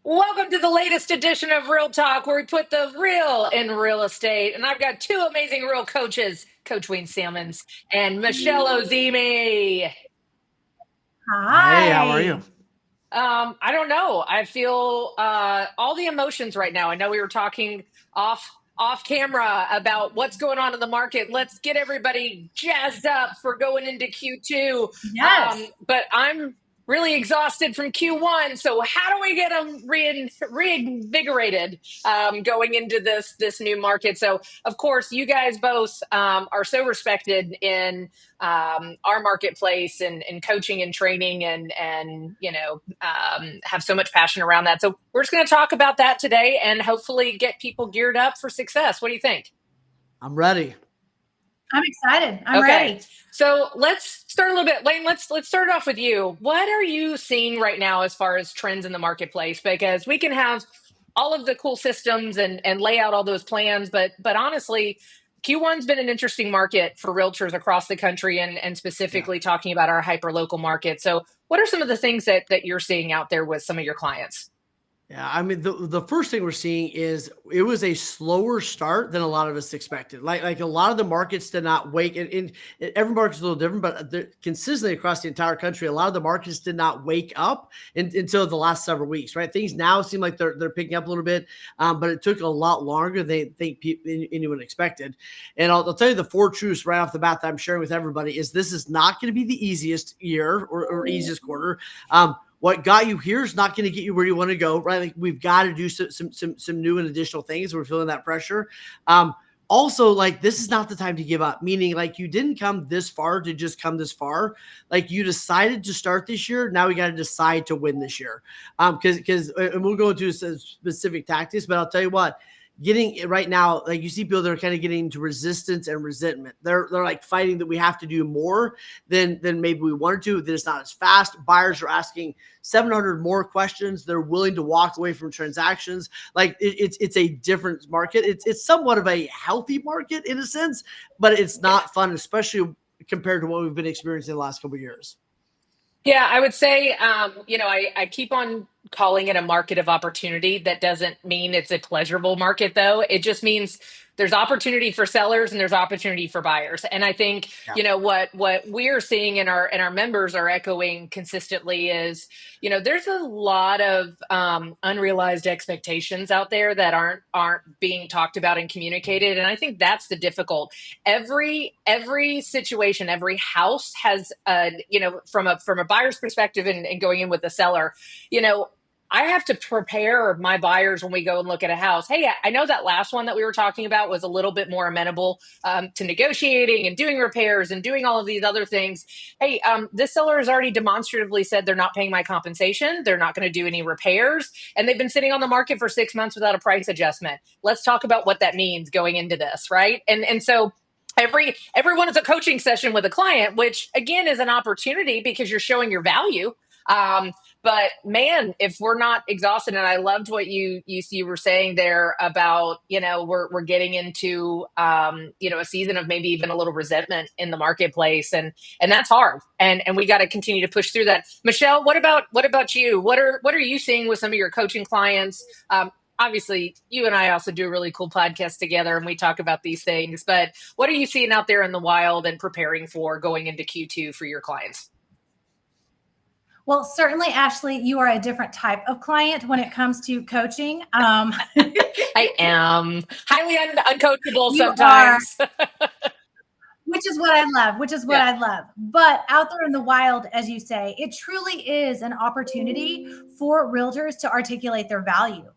Welcome to the latest edition of Real Talk, where we put the real in real estate. And I've got two amazing real coaches, Coach Wayne Salmans and Michelle Ozymy. Hey, how are you? Hi. I don't know. I feel all the emotions right now. I know we were talking off camera about what's going on in the market. Let's get everybody jazzed up for going into Q2. Yes. But I'm really exhausted from Q1. So how do we get them reinvigorated going into this new market? So of course, you guys both are so respected in our marketplace and coaching and training and have so much passion around that. So we're just going to talk about that today and hopefully get people geared up for success. What do you think? I'm ready. I'm excited. I'm Okay. ready. So let's start a little bit. Lane, let's start off with you. What are you seeing right now as far as trends in the marketplace? Because we can have all of the cool systems and lay out all those plans, but honestly, Q1's been an interesting market for realtors across the country and specifically talking about our hyper local market. So what are some of the things that you're seeing out there with some of your clients? Yeah, I mean the first thing we're seeing is it was a slower start than a lot of us expected. Like a lot of the markets did not wake, and every market's a little different, but consistently across the entire country, a lot of the markets did not wake up until the last several weeks. Right, things now seem like they're picking up a little bit, but it took a lot longer than anyone expected. And I'll tell you the four truths right off the bat that I'm sharing with everybody is this is not going to be the easiest year or easiest quarter. What got you here is not going to get you where you want to go, right? Like we've got to do some new and additional things. We're feeling that pressure. Also, like this is not the time to give up. Meaning, like you didn't come this far to just come this far. Like you decided to start this year. Now we got to decide to win this year. Because and we'll go into some specific tactics, but I'll tell you what. Getting right now, like you see people that are kind of getting into resistance and resentment. They're like fighting that we have to do more than maybe we wanted to. That it's not as fast. Buyers are asking 700 more questions. They're willing to walk away from transactions. Like it's a different market. It's somewhat of a healthy market in a sense, but it's not fun, especially compared to what we've been experiencing the last couple of years. Yeah, I would say, I keep on calling it a market of opportunity. That doesn't mean it's a pleasurable market, though. It just means there's opportunity for sellers and there's opportunity for buyers. And I think, Yeah. what we're seeing and our members are echoing consistently is, there's a lot of unrealized expectations out there that aren't being talked about and communicated. And I think that's the difficult. Every situation, every house has from a buyer's perspective and going in with the seller, I have to prepare my buyers when we go and look at a house. Hey, I know that last one that we were talking about was a little bit more amenable to negotiating and doing repairs and doing all of these other things. Hey, this seller has already demonstratively said they're not paying my compensation. They're not going to do any repairs. And they've been sitting on the market for 6 months without a price adjustment. Let's talk about what that means going into this, right? And so everyone is a coaching session with a client, which again is an opportunity because you're showing your value. But man, if we're not exhausted, and I loved what you were saying there about, we're getting into, a season of maybe even a little resentment in the marketplace, and that's hard. And we got to continue to push through that. Michelle, what about you? What are you seeing with some of your coaching clients? Obviously, you and I also do a really cool podcast together and we talk about these things, but what are you seeing out there in the wild and preparing for going into Q2 for your clients? Well, certainly, Ashley, you are a different type of client when it comes to coaching. I am highly uncoachable You are, sometimes. which is what I love, Yeah. I love. But out there in the wild, as you say, it truly is an opportunity for realtors to articulate their value,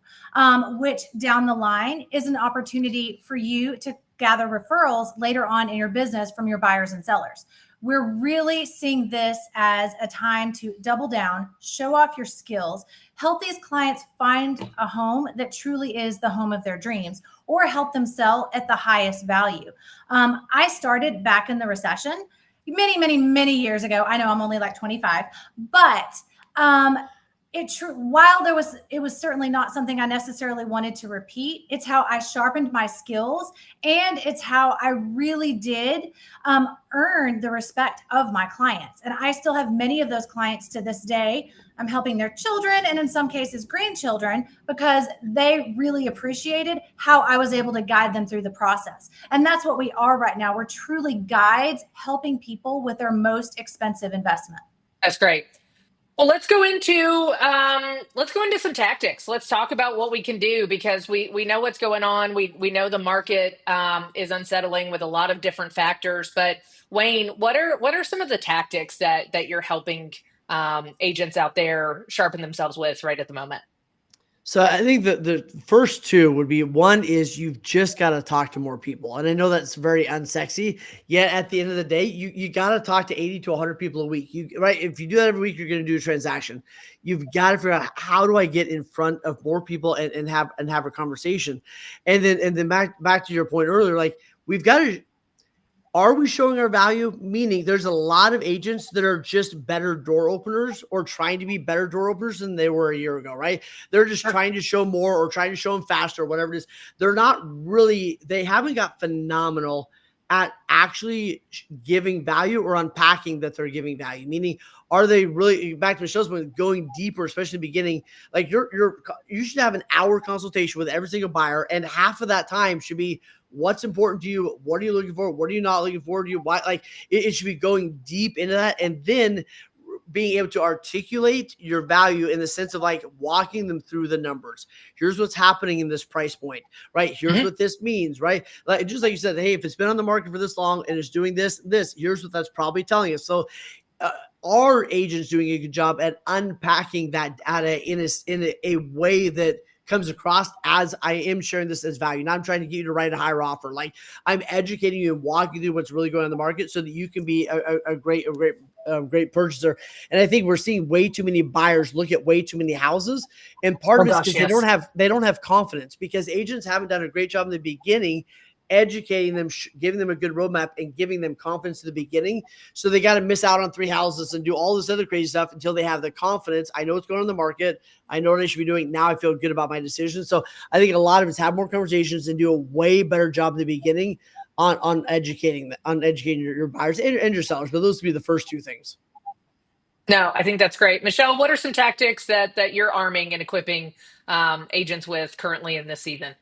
which down the line is an opportunity for you to gather referrals later on in your business from your buyers and sellers. We're really seeing this as a time to double down, show off your skills, help these clients find a home that truly is the home of their dreams, or help them sell at the highest value. I started back in the recession many, many, many years ago. I know I'm only like 25, but while it was certainly not something I necessarily wanted to repeat. It's how I sharpened my skills, and it's how I really did earn the respect of my clients. And I still have many of those clients to this day I'm helping their children, and in some cases grandchildren, because they really appreciated how I was able to guide them through the process. And that's what we are right now. We're truly guides helping people with their most expensive investment. That's great. Well, let's go into some tactics. Let's talk about what we can do, because we know what's going on. We know the market is unsettling with a lot of different factors. But Wayne, what are some of the tactics that you're helping agents out there sharpen themselves with right at the moment? So I think that the first two would be, one is you've just got to talk to more people. And I know that's very unsexy, yet at the end of the day, you got to talk to 80 to 100 people a week. Right? If you do that every week, you're going to do a transaction. You've got to figure out, how do I get in front of more people and have a conversation. And then back to your point earlier, like, we've got to, are we showing our value? Meaning, there's a lot of agents that are just better door openers, or trying to be better door openers than they were a year ago, right? They're just trying to show more, or trying to show them faster, or whatever it is. They haven't got phenomenal at actually giving value or unpacking that they're giving value. Meaning, are they really, back to Michelle's point, going deeper, especially in the beginning? Like, you should have an hour consultation with every single buyer, and half of that time should be, what's important to you? What are you looking for? What are you not looking for? Why? Like, it should be going deep into that, and then being able to articulate your value in the sense of, like, walking them through the numbers. Here's what's happening in this price point, right? Here's what this means, right? Like, just like you said, hey, if it's been on the market for this long and it's doing this, here's what that's probably telling us. So, are agents doing a good job at unpacking that data in a way that comes across as, I am sharing this as value? Now, I'm trying to get you to write a higher offer. Like, I'm educating you and walking you through what's really going on in the market, so that you can be a great purchaser. And I think we're seeing way too many buyers look at way too many houses. And part of it is because they don't have confidence, because agents haven't done a great job in the beginning educating them, giving them a good roadmap, and giving them confidence in the beginning. So they got to miss out on 3 houses and do all this other crazy stuff until they have the confidence. I know what's going on in the market. I know what I should be doing. Now I feel good about my decision. So I think a lot of us have more conversations and do a way better job in the beginning on educating your buyers and your sellers. But those would be the first two things. No, I think that's great. Michelle, what are some tactics that you're arming and equipping agents with currently in this season?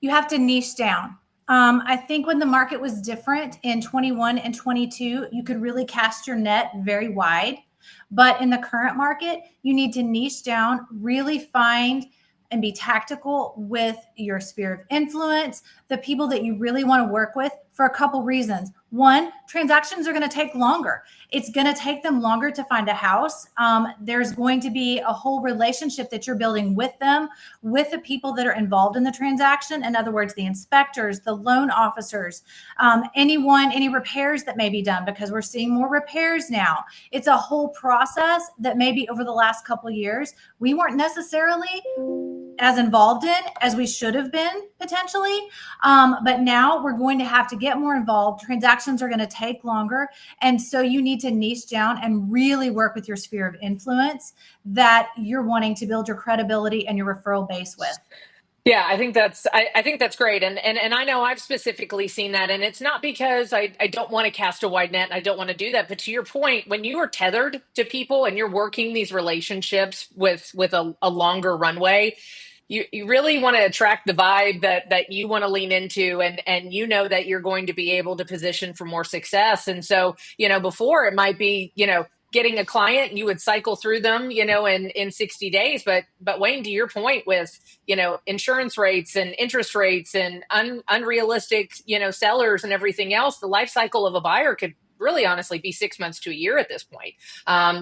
You have to niche down. I think when the market was different in 21 and 22, you could really cast your net very wide. But in the current market, you need to niche down, really find and be tactical with your sphere of influence, the people that you really want to work with, for a couple reasons. One, transactions are going to take longer. It's going to take them longer to find a house. There's going to be a whole relationship that you're building with them, with the people that are involved in the transaction. In other words, the inspectors, the loan officers, any repairs that may be done, because we're seeing more repairs now. It's a whole process that maybe over the last couple of years, we weren't necessarily as involved in as we should have been potentially. But now we're going to have to get more involved. Transactions are going to take longer. And so you need to niche down and really work with your sphere of influence that you're wanting to build your credibility and your referral base with. Yeah, I think that's great. And I know I've specifically seen that. And it's not because I don't want to cast a wide net and I don't want to do that. But to your point, when you are tethered to people and you're working these relationships with a longer runway, you really want to attract the vibe that you want to lean into, and you know that you're going to be able to position for more success. And so, before it might be, getting a client, you would cycle through them, in 60 days. But Wayne, to your point with, insurance rates and interest rates and unrealistic, sellers and everything else, the life cycle of a buyer could really honestly be 6 months to a year at this point.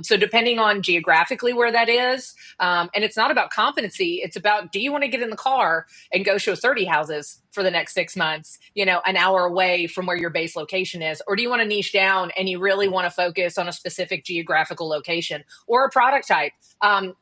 So depending on geographically where that is, and it's not about competency, it's about, do you want to get in the car and go show 30 houses for the next 6 months, an hour away from where your base location is? Or do you want to niche down and you really want to focus on a specific geographical location or a product type? I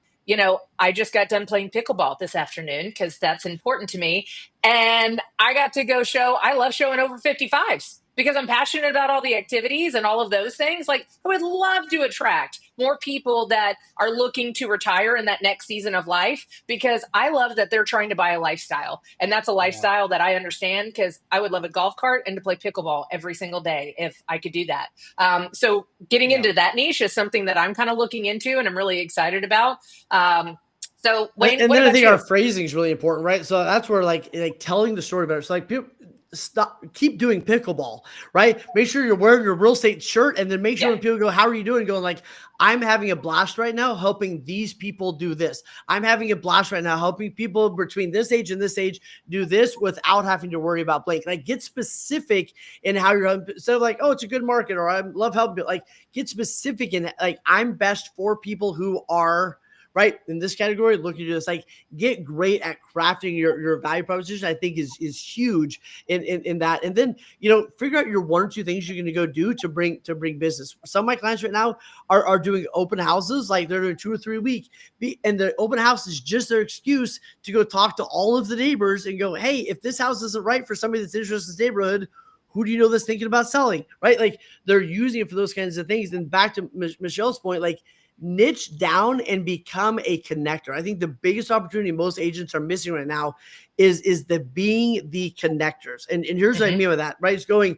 just got done playing pickleball this afternoon because that's important to me. And I got to go I love showing over 55s. because I'm passionate about all the activities and all of those things. Like, I would love to attract more people that are looking to retire in that next season of life, because I love that they're trying to buy a lifestyle. And that's a lifestyle that I understand, because I would love a golf cart and to play pickleball every single day if I could do that. So getting into that niche is something that I'm kind of looking into and I'm really excited about. So Wayne, and what then I about think you? our phrasing is really important, right? So that's where like telling the story better. So like people keep doing pickleball, right? Make sure you're wearing your real estate shirt, and then make sure when people go, how are you doing? Going like, I'm having a blast right now helping these people do this. I'm having a blast right now helping people between this age and this age do this without having to worry about blank. Like, get specific in how you're, instead of like, oh, it's a good market, or I love helping people. Like, get specific in like, I'm best for people who are right in this category. Looking to just like get great at crafting your value proposition, I think is huge in that. And then, figure out your one or two things you're going to go do to bring business. Some of my clients right now are doing open houses, like they're doing 2 or 3 a week, and the open house is just their excuse to go talk to all of the neighbors and go, hey, if this house isn't right for somebody that's interested in this neighborhood, who do you know that's thinking about selling, right? Like, they're using it for those kinds of things. And back to Michelle's point, like, niche down and become a connector. I think the biggest opportunity most agents are missing right now is the being the connectors. And here's what I mean by that, right? It's going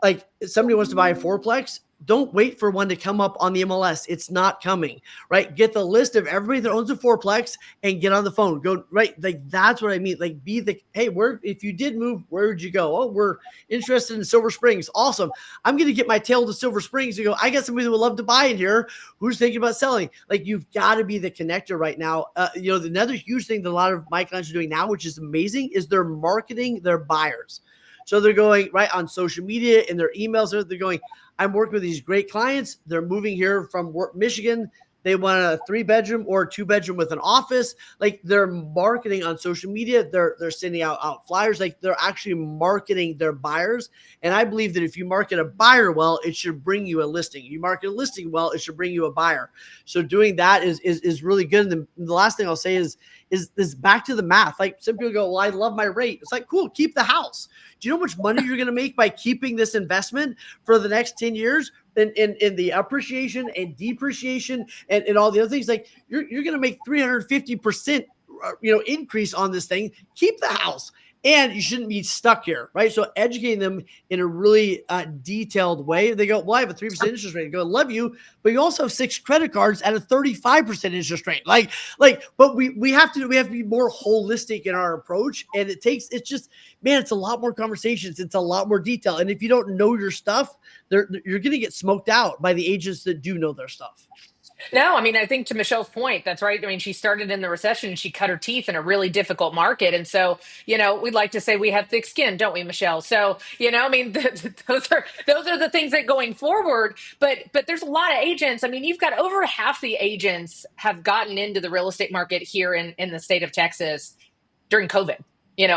like, if somebody wants to buy a fourplex, don't wait for one to come up on the MLS. It's not coming, right? Get the list of everybody that owns a fourplex and get on the phone. Go, right? Like, that's what I mean. Like, be the, hey, if you did move, where would you go? Oh, we're interested in Silver Springs. Awesome. I'm going to get my tail to Silver Springs and go, I got somebody that would love to buy in here who's thinking about selling. Like, you've got to be the connector right now. Another huge thing that a lot of my clients are doing now, which is amazing, is they're marketing their buyers. So they're going right on social media and their emails. They're going, I'm working with these great clients. They're moving here from Michigan. They want a 3-bedroom or a 2-bedroom with an office. Like, they're marketing on social media. They're sending out flyers. Like, they're actually marketing their buyers. And I believe that if you market a buyer well, it should bring you a listing. You market a listing well, it should bring you a buyer. So doing that is really good. And the last thing I'll say is back to the math. Like, some people go, well, I love my rate. It's like, cool, keep the house. Do you know how much money you're going to make by keeping this investment for the next 10 years? In the appreciation and depreciation and all the other things, like, you're going to make 350% increase on this thing. Keep the house, and you shouldn't be stuck here, right? So educating them in a really detailed way. They go, well, I have a 3% interest rate. I go, love you, but you also have 6 credit cards at a 35% interest rate. But we have to be more holistic in our approach, and it's a lot more conversations. It's a lot more detail. And if you don't know your stuff, you're going to get smoked out by the agents that do know their stuff. No, I mean, I think to Michelle's point, that's right. I mean, she started in the recession and she cut her teeth in a really difficult market. And so, we'd like to say we have thick skin, don't we, Michelle? So, I mean, those are the things that going forward, but there's a lot of agents. I mean, you've got over half the agents have gotten into the real estate market here in the state of Texas during COVID.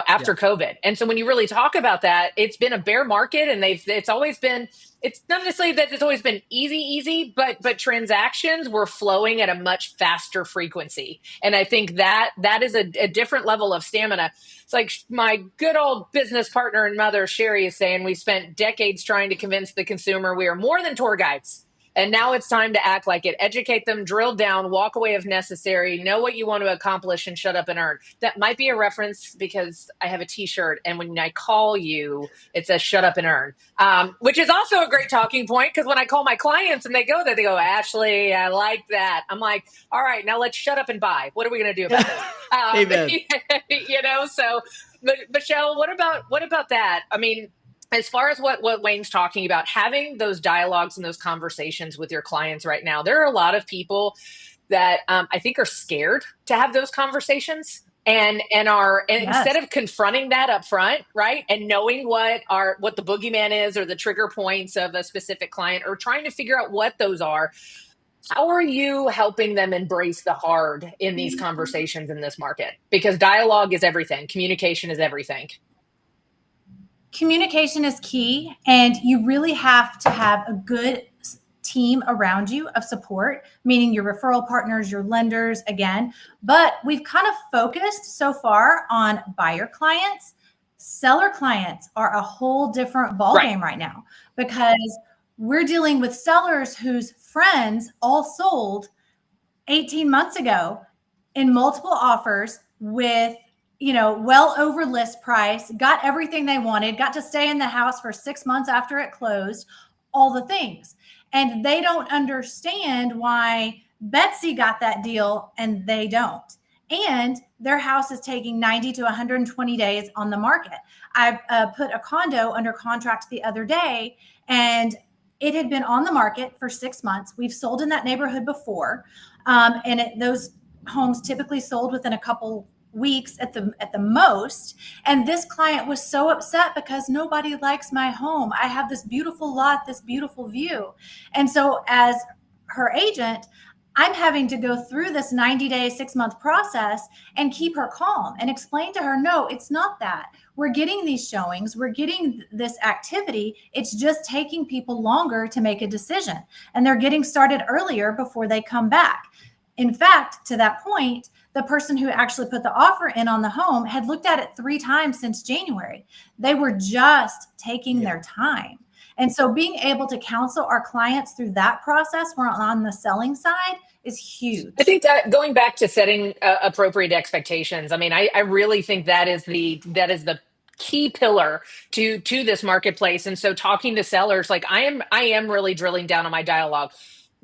After COVID. And so when you really talk about that, it's been a bear market, and it's not necessarily that it's always been easy, but transactions were flowing at a much faster frequency. And I think that is a different level of stamina. It's like my good old business partner and mother, Sherry, is saying, we spent decades trying to convince the consumer we are more than tour guides. And now it's time to act like it. Educate them, drill down, walk away if necessary, know what you want to accomplish, and shut up and earn. That might be a reference because I have a t-shirt, and when I call you, it says shut up and earn, which is also a great talking point, because when I call my clients and they go there, they go, Ashley, I like that. I'm like, all right, now let's shut up and buy. What are we going to do about it? Amen. So Michelle, what about that? I mean, as far as what Wayne's talking about, having those dialogues and those conversations with your clients right now, there are a lot of people that I think are scared to have those conversations, and instead of confronting that up front, right, and knowing what the boogeyman is or the trigger points of a specific client, or trying to figure out what those are. How are you helping them embrace the hard in these conversations in this market? Because dialogue is everything. Communication is everything. Communication is key, and you really have to have a good team around you of support, meaning your referral partners, your lenders, again. But we've kind of focused so far on buyer clients. Seller clients are a whole different ballgame right now, because we're dealing with sellers whose friends all sold 18 months ago in multiple offers with, well over list price, got everything they wanted, got to stay in the house for 6 months after it closed, all the things. And they don't understand why Betsy got that deal and they don't. And their house is taking 90 to 120 days on the market. I put a condo under contract the other day, and it had been on the market for 6 months. We've sold in that neighborhood before. Those homes typically sold within a couple weeks at the most. And this client was so upset because nobody likes my home. I have this beautiful lot, this beautiful view. And so as her agent, I'm having to go through this 90-day, 6-month process and keep her calm and explain to her, no, it's not that. We're getting these showings. We're getting this activity. It's just taking people longer to make a decision. And they're getting started earlier before they come back. In fact, to that point, the person who actually put the offer in on the home had looked at it 3 times since January. They were just taking their time. And so being able to counsel our clients through that process, we're on the selling side, is huge. I think that going back to setting appropriate expectations, I mean, I really think that is the key pillar to this marketplace. And so talking to sellers, like I am really drilling down on my dialogue.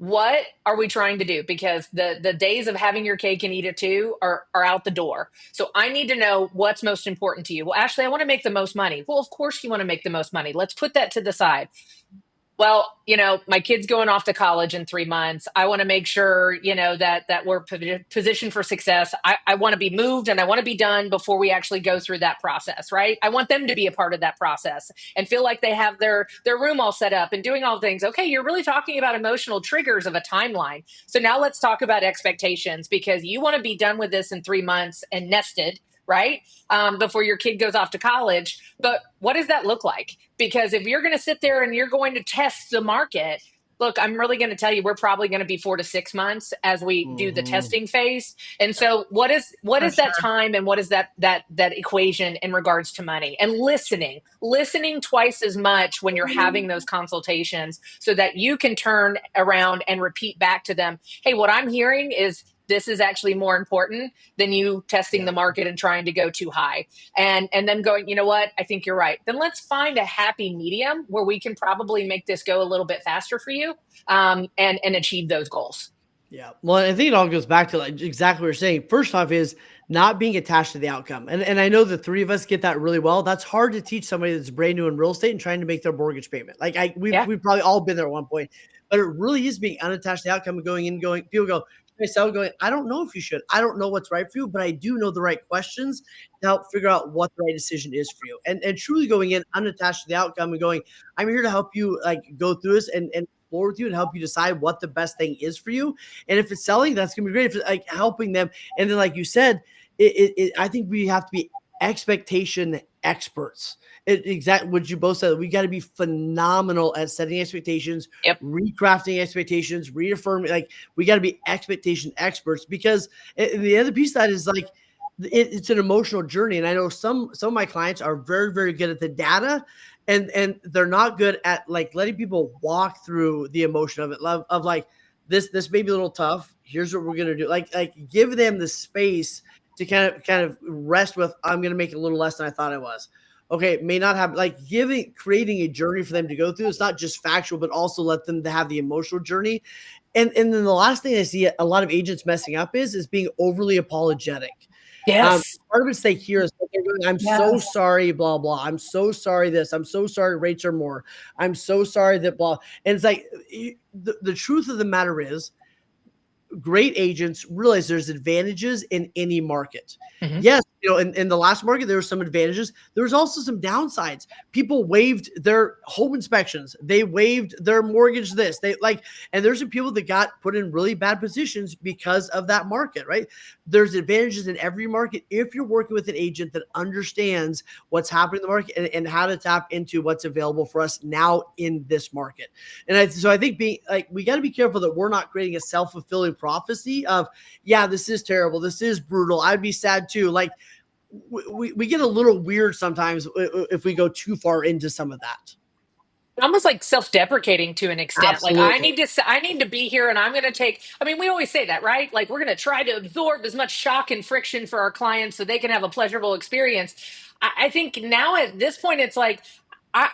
What are we trying to do? Because the days of having your cake and eat it too are out the door. So I need to know what's most important to you. Well, Ashley, I want to make the most money. Well, of course you want to make the most money. Let's put that to the side. Well, my kid's going off to college in 3 months. I want to make sure, that we're positioned for success. I want to be moved and I want to be done before we actually go through that process, right? I want them to be a part of that process and feel like they have their room all set up and doing all things. Okay, you're really talking about emotional triggers of a timeline. So now let's talk about expectations, because you want to be done with this in 3 months and nested, right? Before your kid goes off to college. But what does that look like? Because if you're going to sit there and you're going to test the market, look, I'm really going to tell you, we're probably going to be 4 to 6 months as we do the testing phase. And so what is that time, and what is that equation in regards to money? And listening twice as much when you're having those consultations, so that you can turn around and repeat back to them, hey, what I'm hearing is this is actually more important than you testing the market and trying to go too high. And then going, you know what, I think you're right. Then let's find a happy medium where we can probably make this go a little bit faster for you, and achieve those goals. Yeah. Well, I think it all goes back to like exactly what you're saying. First off is not being attached to the outcome. And I know the 3 of us get that really well. That's hard to teach somebody that's brand new in real estate and trying to make their mortgage payment. Like we've probably all been there at one point, but it really is being unattached to the outcome and people go, myself going, I don't know if you should. I don't know what's right for you, but I do know the right questions to help figure out what the right decision is for you. And truly going in unattached to the outcome and going, I'm here to help you like go through this and explore with you and help you decide what the best thing is for you. And if it's selling, that's gonna be great. If it's like helping them. And then like you said, I think we have to be expectation experts. Exactly what you both said. We got to be phenomenal at setting expectations, recrafting expectations, reaffirming. Like we got to be expectation experts, because the other piece of that is like it's an emotional journey. And I know some of my clients are very, very good at the data, and they're not good at like letting people walk through the emotion of it. Of like this may be a little tough. Here's what we're gonna do. Like give them the space to kind of rest with, I'm going to make it a little less than I thought I was. Okay. May not have like creating a journey for them to go through. It's not just factual, but also let them to have the emotional journey. And then the last thing I see a lot of agents messing up is being overly apologetic. Yes. Part of it's they hear is like, I'm so sorry, blah, blah. I'm so sorry this. I'm so sorry rates are more. I'm so sorry that blah. And it's like the truth of the matter is, great agents realize there's advantages in any market. Mm-hmm. Yes, in the last market, there were some advantages. There was also some downsides. People waived their home inspections. They waived their mortgage and there's some people that got put in really bad positions because of that market, right? There's advantages in every market if you're working with an agent that understands what's happening in the market and how to tap into what's available for us now in this market. And so I think we got to be careful that we're not creating a self-fulfilling prophecy of, yeah, this is terrible. This is brutal. I'd be sad too. Like we get a little weird sometimes if we go too far into some of that. Almost like self-deprecating to an extent. Like Absolutely. I need to be here and I'm going to take, I mean, we always say that, right? Like we're going to try to absorb as much shock and friction for our clients so they can have a pleasurable experience. I think now at this point, it's like,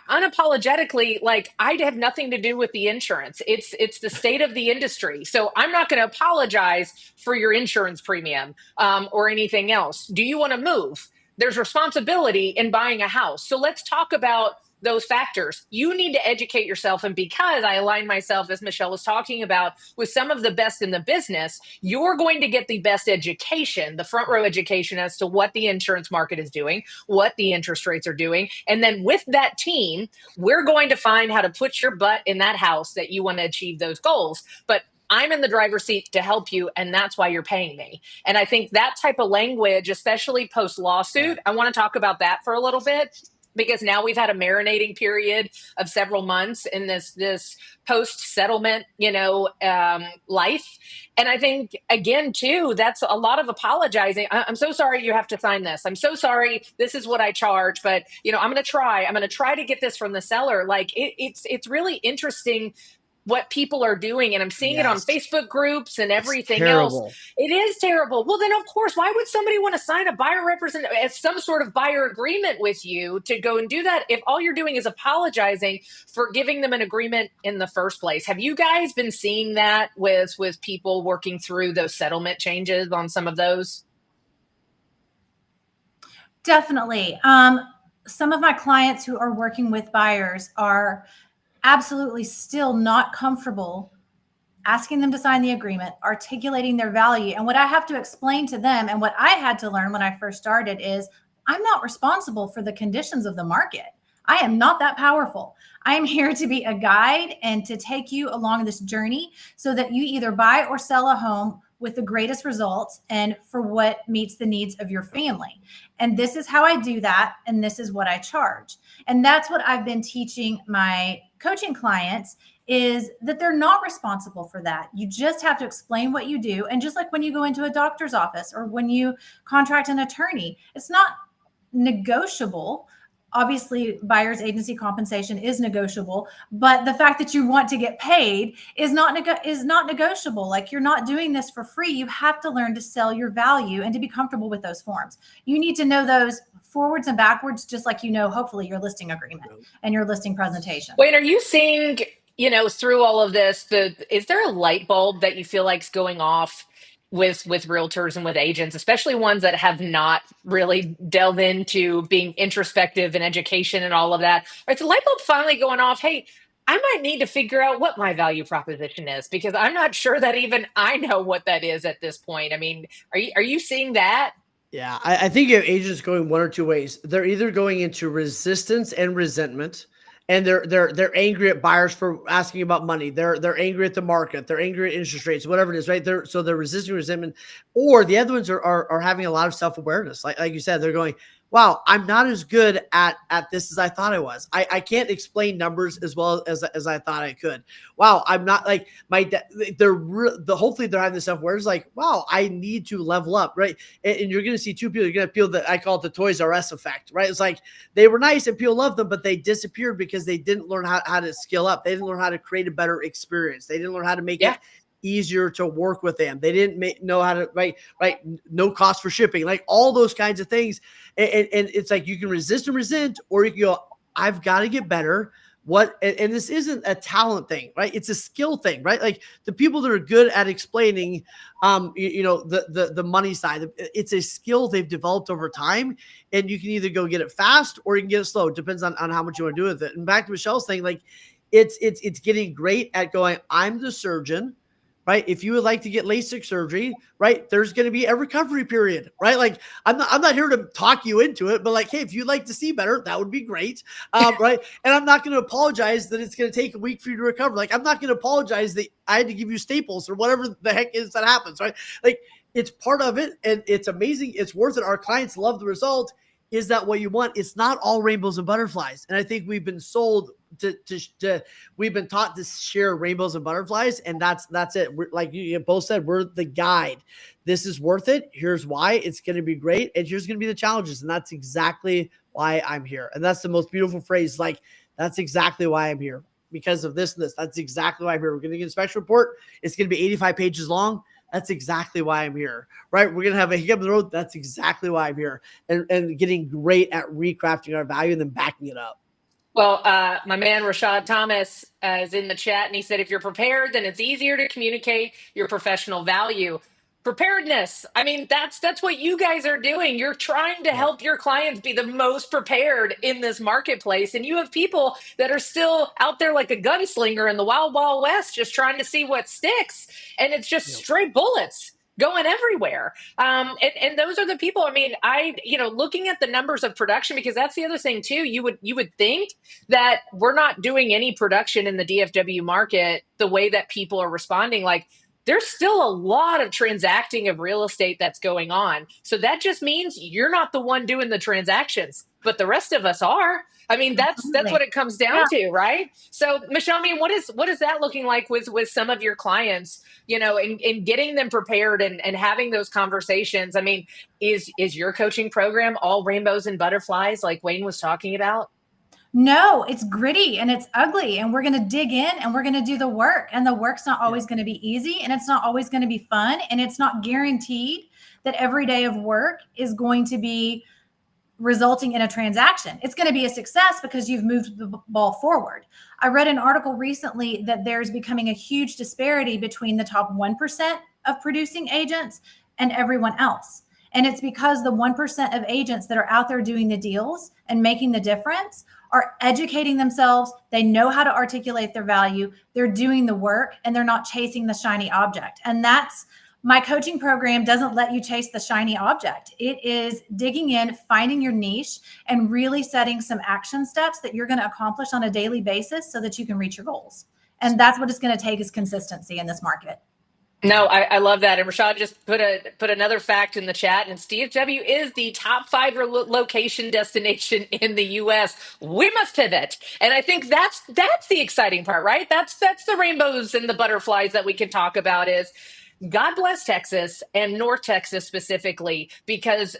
unapologetically, like I have nothing to do with the insurance. It's the state of the industry. So I'm not going to apologize for your insurance premium or anything else. Do you want to move? There's responsibility in buying a house. So let's talk about those factors. You need to educate yourself. And because I align myself, as Michelle was talking about, with some of the best in the business, you're going to get the best education, the front row education as to what the insurance market is doing, what the interest rates are doing. And then with that team, we're going to find how to put your butt in that house that you want to achieve those goals. But I'm in the driver's seat to help you, and that's why you're paying me. And I think that type of language, especially post lawsuit, I want to talk about that for a little bit, because now we've had a marinating period of several months in this post settlement, life. And I think again, too, that's a lot of apologizing. I'm so sorry you have to sign this. I'm so sorry. This is what I charge, but I'm going to try to get this from the seller. Like it's really interesting what people are doing. And I'm seeing it on Facebook groups and everything else. It is terrible. Well, then of course, why would somebody want to sign a buyer as some sort of buyer agreement with you to go and do that if all you're doing is apologizing for giving them an agreement in the first place? Have you guys been seeing that with people working through those settlement changes on some of those? Definitely. Some of my clients who are working with buyers are absolutely still not comfortable asking them to sign the agreement, articulating their value. And what I have to explain to them, and what I had to learn when I first started, is I'm not responsible for the conditions of the market. I am not that powerful. I am here to be a guide and to take you along this journey so that you either buy or sell a home with the greatest results and for what meets the needs of your family. And this is how I do that. And this is what I charge. And that's what I've been teaching my coaching clients, is that they're not responsible for that. You just have to explain what you do. And just like when you go into a doctor's office or when you contract an attorney, it's not negotiable. Obviously, buyer's agency compensation is negotiable, but the fact that you want to get paid is not negotiable. Like, you're not doing this for free. You have to learn to sell your value and to be comfortable with those forms. You need to know those forwards and backwards, just like hopefully your listing agreement and your listing presentation. Wayne, are you seeing, through all of this, is there a light bulb that you feel like is going off with realtors and with agents, especially ones that have not really delved into being introspective and education and all of that? Or it's a light bulb finally going off. Hey, I might need to figure out what my value proposition is, because I'm not sure that even I know what that is at this point. I mean, are you seeing that? Yeah, I think you have agents going one or two ways. They're either going into resistance and resentment, and they're angry at buyers for asking about money. They're angry at the market. They're angry at interest rates, whatever it is, right? They're resisting resentment. Or the other ones are having a lot of self-awareness. Like you said, they're going, wow, I'm not as good at this as I thought I was. I can't explain numbers as well as I thought I could. Wow, I'm not like hopefully they're having this self-awareness, like, wow, I need to level up, right? And you're going to see two people. You're going to feel that, I call it the Toys R Us effect, right? It's like they were nice and people loved them, but they disappeared because they didn't learn how to skill up. They didn't learn how to create a better experience. They didn't learn how to make it easier to work with them. They didn't know how to right, no cost for shipping, like all those kinds of things. And it's like you can resist and resent, or you can go, I've got to get better. And this isn't a talent thing, right? It's a skill thing, right? Like the people that are good at explaining, the money side, it's a skill they've developed over time, and you can either go get it fast or you can get it slow. It depends on how much you want to do with it. And back to Michelle's thing, like it's getting great at going, I'm the surgeon, right? If you would like to get LASIK surgery, right, there's going to be a recovery period, right? Like I'm not here to talk you into it, but like, hey, if you'd like to see better, that would be great, right? And I'm not going to apologize that it's going to take a week for you to recover. Like I'm not going to apologize that I had to give you staples or whatever the heck is that happens, right? Like it's part of it, and it's amazing. It's worth it. Our clients love the result. is that what you want? It's not all rainbows and butterflies. And I think we've been sold we've been taught to share rainbows and butterflies, and that's it. We're, like you both said, we're the guide. This is worth it. Here's why it's going to be great, and here's going to be the challenges, and that's exactly why I'm here. And that's the most beautiful phrase. Like, that's exactly why I'm here, because of this and this. That's exactly why I'm here. We're going to get an inspection report. It's going to be 85 pages long. That's exactly why I'm here, right? We're going to have a hiccup in the road. That's exactly why I'm here. And getting great at recrafting our value and then backing it up. Well, my man Rashad Thomas is in the chat, and he said, if you're prepared, then it's easier to communicate your professional value. Preparedness. I mean, that's what you guys are doing. You're trying to help your clients be the most prepared in this marketplace. And you have people that are still out there like a gunslinger in the wild, wild west, just trying to see what sticks. And it's just straight bullets going everywhere. And those are the people. I mean, looking at the numbers of production, because that's the other thing too, you would think that we're not doing any production in the DFW market the way that people are responding. Like, there's still a lot of transacting of real estate that's going on. So that just means you're not the one doing the transactions, but the rest of us are. I mean, that's what it comes down to, right? So, Michelle, I mean, what is that looking like with some of your clients, in getting them prepared and having those conversations? I mean, is your coaching program all rainbows and butterflies like Wayne was talking about? No, it's gritty and it's ugly, and we're going to dig in and we're going to do the work, and the work's not always going to be easy, and it's not always going to be fun, and it's not guaranteed that every day of work is going to be resulting in a transaction. It's going to be a success because you've moved the ball forward. I read an article recently that there's becoming a huge disparity between the top 1% of producing agents and everyone else. And it's because the 1% of agents that are out there doing the deals and making the difference are educating themselves. They know how to articulate their value. They're doing the work, and they're not chasing the shiny object. And that's my coaching program. Doesn't let you chase the shiny object. It is digging in, finding your niche, and really setting some action steps that you're going to accomplish on a daily basis so that you can reach your goals. And that's what it's going to take, is consistency in this market. No, I love that. And Rashad just put another fact in the chat. And DFW is the top 5 location destination in the U.S. We must pivot, and I think that's the exciting part, right? That's the rainbows and the butterflies that we can talk about. Is God bless Texas, and North Texas specifically, because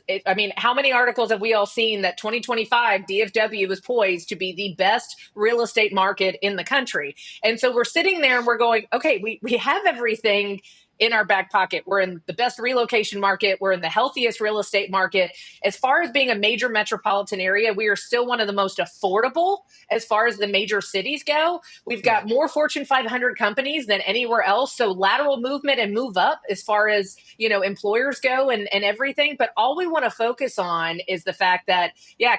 how many articles have we all seen that 2025 DFW is poised to be the best real estate market in the country? And so we're sitting there and we're going, okay, we have everything in our back pocket. We're in the best relocation market. We're in the healthiest real estate market. As far as being a major metropolitan area, we are still one of the most affordable as far as the major cities go. We've got more Fortune 500 companies than anywhere else. So lateral movement and move up as far as, employers go and everything. But all we want to focus on is the fact that,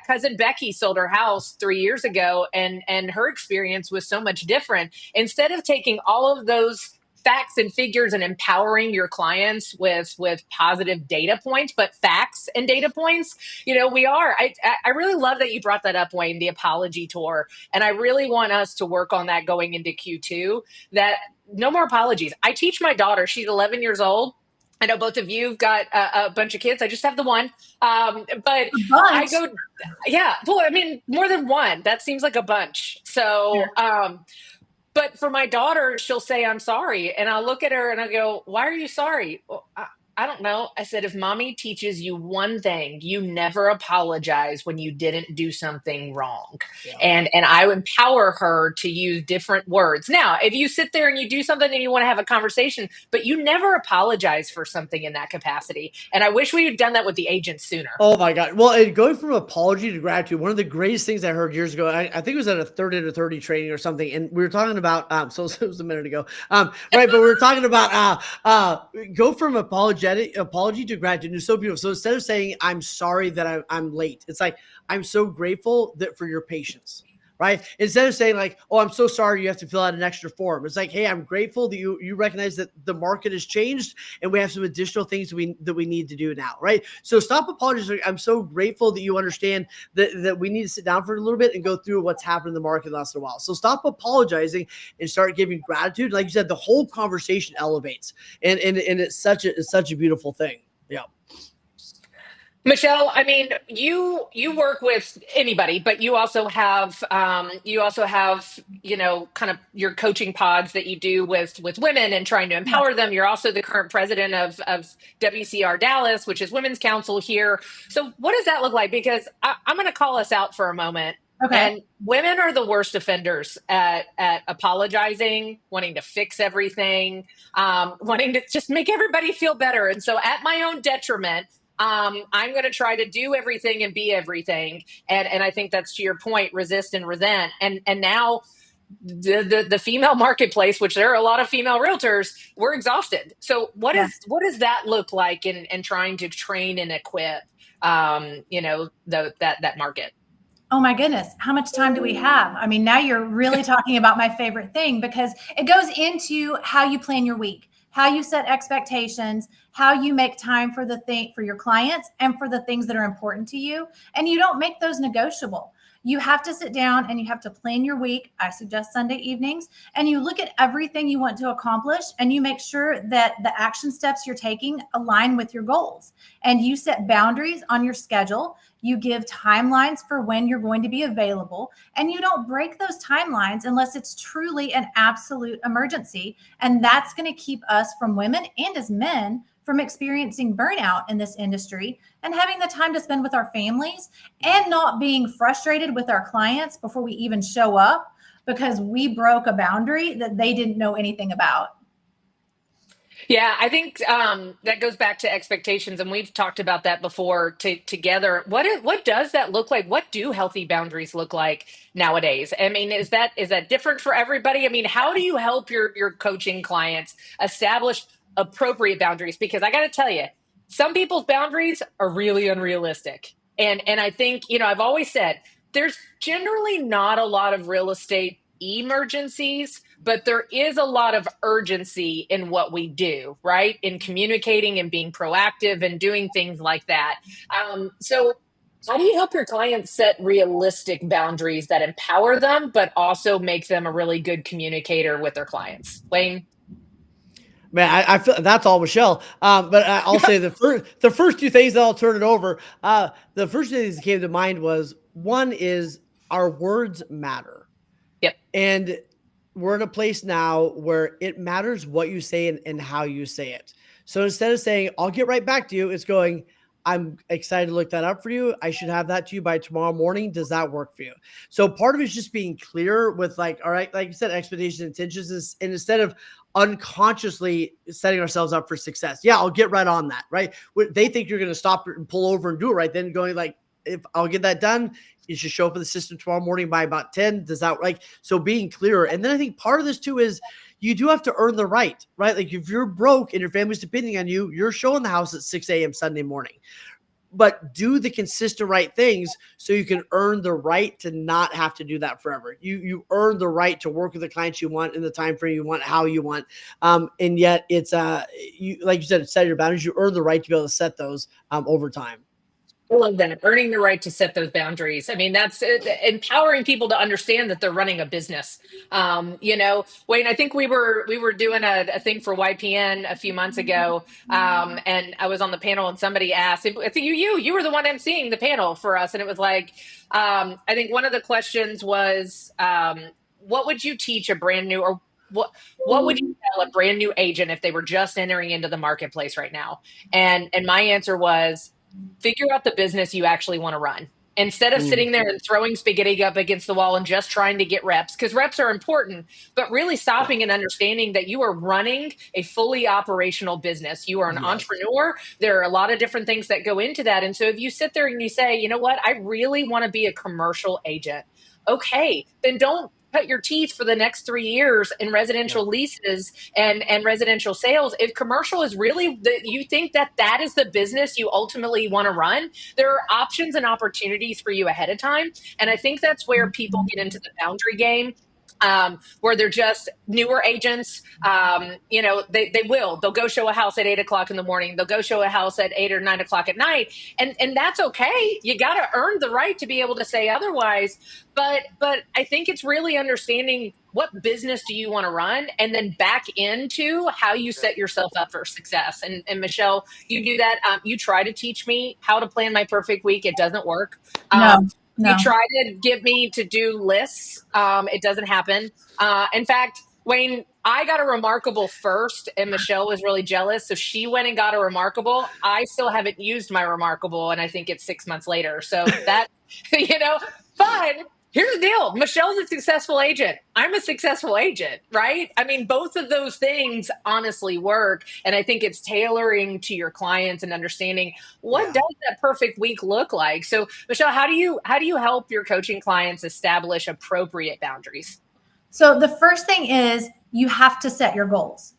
cousin Becky sold her house 3 years ago, and her experience was so much different. Instead of taking all of those facts and figures and empowering your clients with positive data points, but facts and data points, I really love that you brought that up, Wayne, the apology tour. And I really want us to work on that going into Q2, that no more apologies. I teach my daughter, she's 11 years old. I know both of you have got a bunch of kids. I just have the one. But I go, more than one. That seems like a bunch. So, but for my daughter, she'll say, I'm sorry. And I'll look at her and I go, why are you sorry? Well, I don't know. I said, if mommy teaches you one thing, you never apologize when you didn't do something wrong. Yeah. And I empower her to use different words. Now, if you sit there and you do something and you want to have a conversation, but you never apologize for something in that capacity. And I wish we had done that with the agents sooner. Oh my God. Well, and going from apology to gratitude, one of the greatest things I heard years ago, I think it was at a 30 to 30 training or something. And we were talking about, so it was a minute ago. Right. But we were talking about, go from apology to gratitude. It's so beautiful. So instead of saying, I'm sorry that I'm late, it's like, I'm so grateful for your patience, right? Instead of saying like, oh, I'm so sorry you have to fill out an extra form. It's like, hey, I'm grateful that you recognize that the market has changed and we have some additional things that we need to do now, right? So stop apologizing. I'm so grateful that you understand that we need to sit down for a little bit and go through what's happened in the market in the last while. So stop apologizing and start giving gratitude. Like you said, the whole conversation elevates, and it's such a beautiful thing. Yeah. Michelle, I mean, you work with anybody, but you also have kind of your coaching pods that you do with women and trying to Yeah. empower them. You're also the current president of WCR Dallas, which is Women's Council here. So what does that look like? Because I'm going to call us out for a moment. Okay. And women are the worst offenders at apologizing, wanting to fix everything, wanting to just make everybody feel better. And so, at my own detriment, I'm going to try to do everything and be everything. And I think that's to your point, resist and resent. And now the female marketplace, which there are a lot of female realtors, we're exhausted. So what does that look like in trying to train and equip, that market? Oh my goodness, how much time do we have? I mean, now you're really talking about my favorite thing because it goes into how you plan your week, how you set expectations, how you make time for the thing for your clients and for the things that are important to you, and you don't make those negotiable. You have to sit down and you have to plan your week. I suggest Sunday evenings, and you look at everything you want to accomplish and you make sure that the action steps you're taking align with your goals. And you set boundaries on your schedule. You give timelines for when you're going to be available, and you don't break those timelines unless it's truly an absolute emergency. And that's going to keep us from women and as men from experiencing burnout in this industry and having the time to spend with our families and not being frustrated with our clients before we even show up because we broke a boundary that they didn't know anything about. Yeah, I think that goes back to expectations, and we've talked about that before together. What does that look like? What do healthy boundaries look like nowadays? I mean, is that different for everybody? I mean, how do you help your coaching clients establish appropriate boundaries? Because I got to tell you, some people's boundaries are really unrealistic, and I think I've always said there's generally not a lot of real estate emergencies, but there is a lot of urgency in what we do, right? In communicating and being proactive and doing things like that. So, how do you help your clients set realistic boundaries that empower them, but also make them a really good communicator with their clients? Wayne? Man, I feel that's all Michelle. But I'll say the first two things that I'll turn it over. The first thing that came to mind was one is our words matter. Yep. And we're in a place now where it matters what you say and how you say it. So instead of saying, I'll get right back to you, it's going, I'm excited to look that up for you. I should have that to you by tomorrow morning. Does that work for you? So part of it is just being clear with like, all right, like you said, expectations and intentions is, and instead of unconsciously setting ourselves up for success. Yeah, I'll get right on that. Right. They think you're going to stop and pull over and do it right. Then going like, if I'll get that done, you should show up at the system tomorrow morning by about 10. Does that like, so being clearer. And then I think part of this too is you do have to earn the right? Like if you're broke and your family's depending on you, you're showing the house at 6 a.m. Sunday morning, but do the consistent right things so you can earn the right to not have to do that forever. You earn the right to work with the clients you want in the time frame you want, how you want. And yet it's you, like you said, set your boundaries. You earn the right to be able to set those over time. I love that. Earning the right to set those boundaries. I mean, that's empowering people to understand that they're running a business. Wayne, I think we were doing a thing for YPN a few months ago, and I was on the panel, and somebody asked, I think you were the one emceeing the panel for us, and it was like, I think one of the questions was, what would you teach a brand new or what would you tell a brand new agent if they were just entering into the marketplace right now? And my answer was, figure out the business you actually want to run instead of sitting there and throwing spaghetti up against the wall and just trying to get reps, because reps are important, but really stopping and understanding that you are running a fully operational business. You are an entrepreneur. There are a lot of different things that go into that. And so if you sit there and you say, you know what, I really want to be a commercial agent. Okay, then don't cut your teeth for the next 3 years in residential leases and residential sales. If commercial is really you think that is the business you ultimately want to run, there are options and opportunities for you ahead of time. And I think that's where people get into the boundary game. where they're just newer agents. They'll go show a house at 8 o'clock in the morning. They'll go show a house at 8 or 9 o'clock at night. And that's okay. You got to earn the right to be able to say otherwise. But I think it's really understanding what business do you want to run, and then back into how you set yourself up for success. And Michelle, you do that. You try to teach me how to plan my perfect week. It doesn't work. No. You try to get me to do lists. It doesn't happen. In fact, Wayne, I got a Remarkable first, and Michelle was really jealous. So she went and got a Remarkable. I still haven't used my Remarkable, and I think it's 6 months later. So that, but here's the deal. Michelle's a successful agent. I'm a successful agent, right? I mean, both of those things honestly work. And I think it's tailoring to your clients and understanding what does that perfect week look like. So Michelle, how do you help your coaching clients establish appropriate boundaries? So the first thing is you have to set your goals,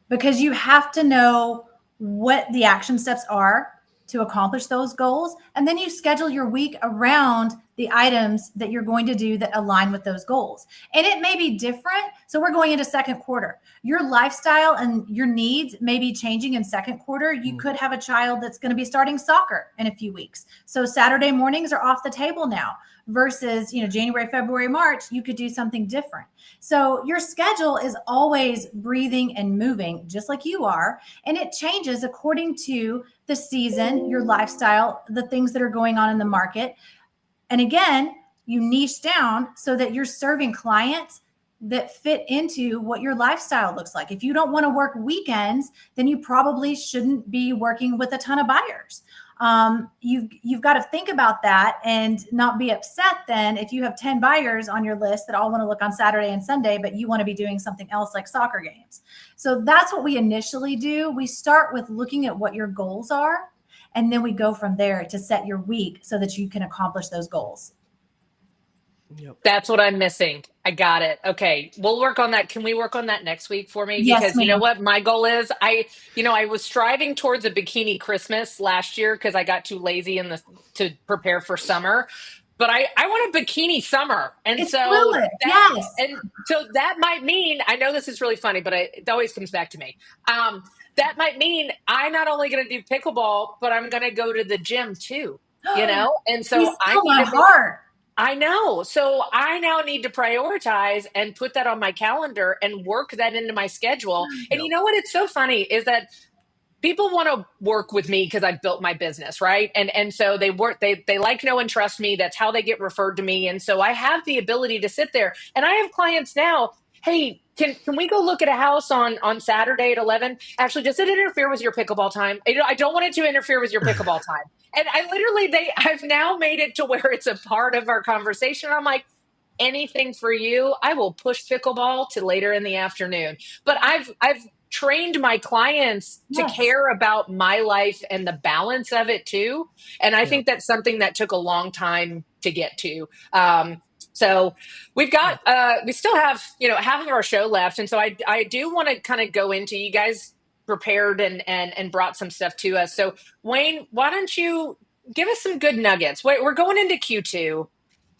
because you have to know what the action steps are to accomplish those goals. And then you schedule your week around the items that you're going to do that align with those goals. And it may be different. So we're going into second quarter. Your lifestyle and your needs may be changing in second quarter. You could have a child that's going to be starting soccer in a few weeks. So Saturday mornings are off the table now versus, January, February, March, you could do something different. So your schedule is always breathing and moving just like you are. And it changes according to the season, your lifestyle, the things that are going on in the market. And again, you niche down so that you're serving clients that fit into what your lifestyle looks like. If you don't want to work weekends, then you probably shouldn't be working with a ton of buyers. You've got to think about that and not be upset then if you have 10 buyers on your list that all want to look on Saturday and Sunday, but you want to be doing something else like soccer games. So that's what we initially do. We start with looking at what your goals are, and then we go from there to set your week so that you can accomplish those goals. Yep. That's what I'm missing. I got it. Okay. We'll work on that. Can we work on that next week for me? Yes, because ma'am. You know what my goal is? I was striving towards a bikini Christmas last year because I got too lazy to prepare for summer. But I want a bikini summer. And it's so fluid. Yes. And so that might mean, I know this is really funny, but it always comes back to me. That might mean I'm not only going to do pickleball, but I'm going to go to the gym too, And so I know. So I now need to prioritize and put that on my calendar and work that into my schedule. And you know what? It's so funny is that people want to work with me because I've built my business, right? And so they like, know, and trust me. That's how they get referred to me. And so I have the ability to sit there, and I have clients now. Hey, can we go look at a house on Saturday at 11? Actually, does it interfere with your pickleball time? I don't want it to interfere with your pickleball time. And I've now made it to where it's a part of our conversation. I'm like, anything for you. I will push pickleball to later in the afternoon. But I've trained my clients to care about my life and the balance of it too. And I think that's something that took a long time to get to. So we've got, we still have, half of our show left. And so I do want to kind of go into, you guys prepared and brought some stuff to us. So Wayne, why don't you give us some good nuggets? We're going into Q2.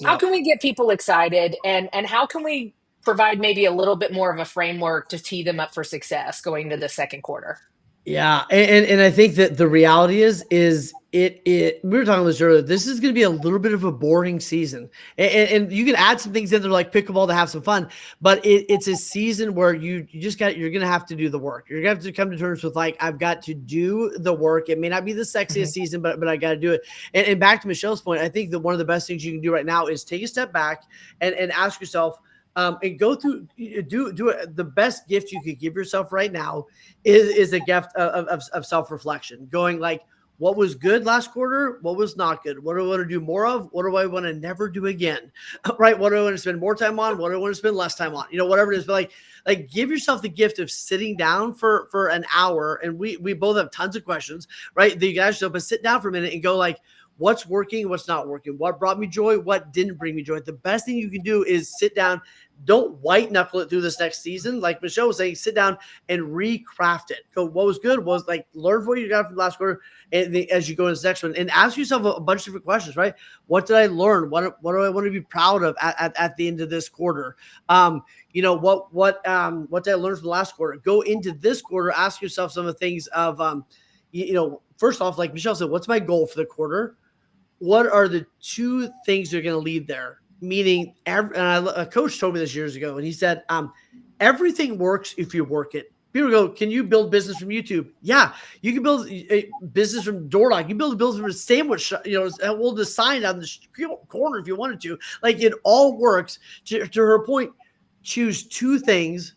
How can we get people excited, and how can we provide maybe a little bit more of a framework to tee them up for success going into the second quarter? Yeah. And I think that the reality is we were talking about this earlier. This is going to be a little bit of a boring season, and you can add some things in there like pickleball to have some fun, but it's a season where you're going to have to do the work. You're going to have to come to terms with like, I've got to do the work. It may not be the sexiest season, but I got to do it. And back to Michelle's point, I think that one of the best things you can do right now is take a step back and ask yourself, and go through, do it. The best gift you could give yourself right now is a gift of self-reflection, going like, what was good last quarter? What was not good? What do I want to do more of? What do I want to never do again? Right? What do I want to spend more time on? What do I want to spend less time on? Whatever it is, but like give yourself the gift of sitting down for an hour. And we both have tons of questions, right? That you guys show, but sit down for a minute and go like, what's working, what's not working, what brought me joy, what didn't bring me joy. The best thing you can do is sit down. Don't white knuckle it through this next season. Like Michelle was saying, sit down and recraft it. Go, what was good was like learn from what you got from the last quarter and as you go into the next one, and ask yourself a bunch of different questions, right? What did I learn? What do I want to be proud of at the end of this quarter? What did I learn from the last quarter? Go into this quarter, ask yourself some of the things of, first off, like Michelle said, what's my goal for the quarter? What are the 2 things that are going to lead there? Meaning, a coach told me this years ago, and he said, everything works if you work it. People go, can you build business from YouTube? Yeah, you can build a business from DoorDash. You can build a business from a sandwich, hold the sign on the corner if you wanted to. Like, it all works. To her point, choose 2 things.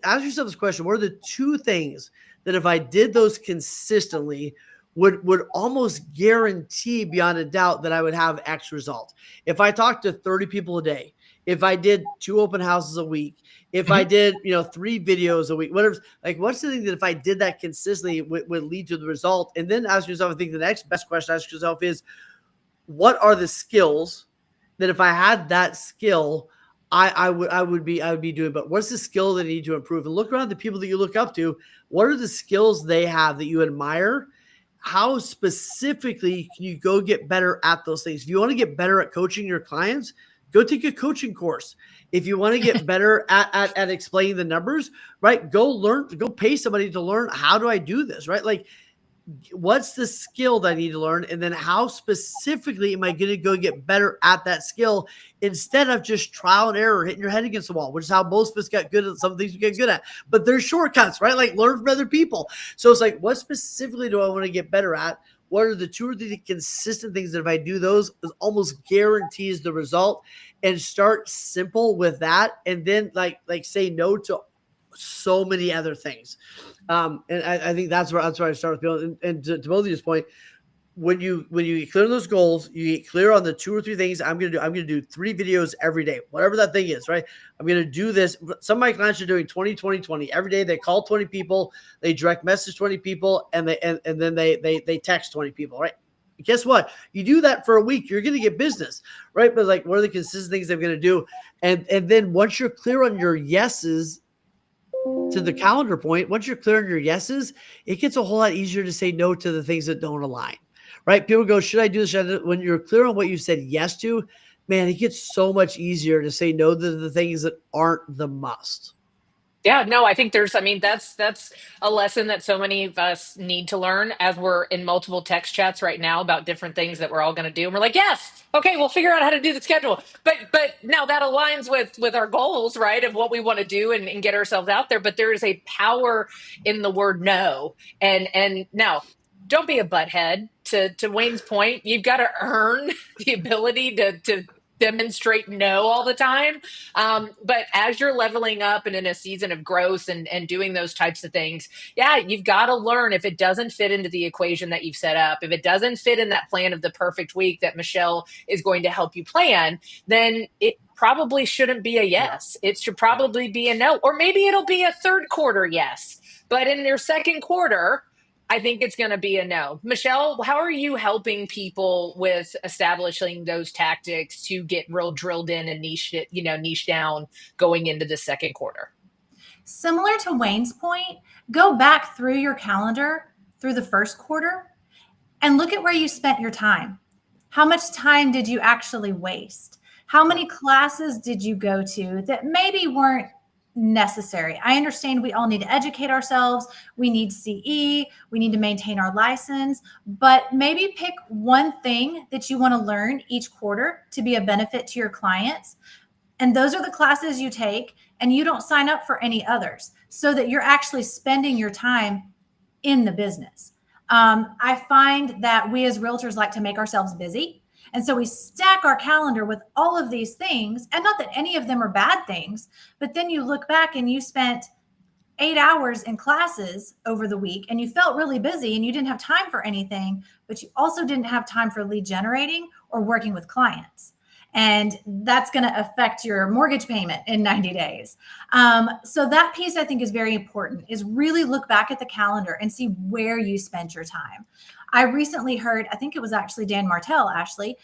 Ask yourself this question, what are the 2 things that if I did those consistently would almost guarantee beyond a doubt that I would have X result? If I talked to 30 people a day, if I did 2 open houses a week, if I did, 3 videos a week, whatever, like what's the thing that if I did that consistently would lead to the result? And then ask yourself, I think the next best question to ask yourself is, what are the skills that if I had that skill, I would be doing, but what's the skill that I need to improve? And look around the people that you look up to. What are the skills they have that you admire? How specifically can you go get better at those things? If you want to get better at coaching your clients, go take a coaching course. If you want to get better at explaining the numbers, right? Go pay somebody to learn, how do I do this, right? Like, what's the skill that I need to learn? And then how specifically am I going to go get better at that skill instead of just trial and error, hitting your head against the wall, which is how most of us got good at some things we get good at. But there's shortcuts, right? Like learn from other people. So it's like, what specifically do I want to get better at? What are the 2 or 3 consistent things that if I do those, it almost guarantees the result? And start simple with that. And then like say no to so many other things. And I think that's where I start with people. And to both of you's point, when you get clear on those goals, you get clear on the 2 or 3 things I'm going to do 3 videos every day, whatever that thing is, right? I'm going to do this. Some of my clients are doing 20, 20, 20 every day. They call 20 people, they direct message 20 people, and then they text 20 people, right? Guess what? You do that for a week, you're going to get business, right? But like, what are the consistent things I'm going to do? And then once you're clear on your yeses, to the calendar point, once you're clear on your yeses, it gets a whole lot easier to say no to the things that don't align, right? People go, should I do this? When you're clear on what you said yes to, man, it gets so much easier to say no to the things that aren't the must. Yeah, no, I think that's a lesson that so many of us need to learn as we're in multiple text chats right now about different things that we're all going to do. And we're like, yes, okay, we'll figure out how to do the schedule. But now that aligns with our goals, right, of what we want to do and get ourselves out there. But there is a power in the word no. And now, don't be a butthead. To Wayne's point, you've got to earn the ability to demonstrate no all the time. But as you're leveling up and in a season of growth and doing those types of things, yeah, you've got to learn if it doesn't fit into the equation that you've set up, if it doesn't fit in that plan of the perfect week that Michelle is going to help you plan, then it probably shouldn't be a yes. It should probably be a no, or maybe it'll be a 3rd quarter yes. But in their 2nd quarter, I think it's going to be a no. Michelle, how are you helping people with establishing those tactics to get real drilled in and niche down going into the 2nd quarter? Similar to Wayne's point, go back through your calendar through the 1st quarter and look at where you spent your time. How much time did you actually waste? How many classes did you go to that maybe weren't necessary? I understand we all need to educate ourselves. We need CE. We need to maintain our license, but maybe pick one thing that you want to learn each quarter to be a benefit to your clients. And those are the classes you take, and you don't sign up for any others, so that you're actually spending your time in the business. I find that we as realtors like to make ourselves busy. And so we stack our calendar with all of these things, and not that any of them are bad things, but then you look back and you spent 8 hours in classes over the week and you felt really busy and you didn't have time for anything, but you also didn't have time for lead generating or working with clients. and that's going to affect your mortgage payment in 90 days. So that piece I think is very important, is really look back at the calendar and see where you spent your time. I recently heard, I think it was actually Dan Martell, Ashley,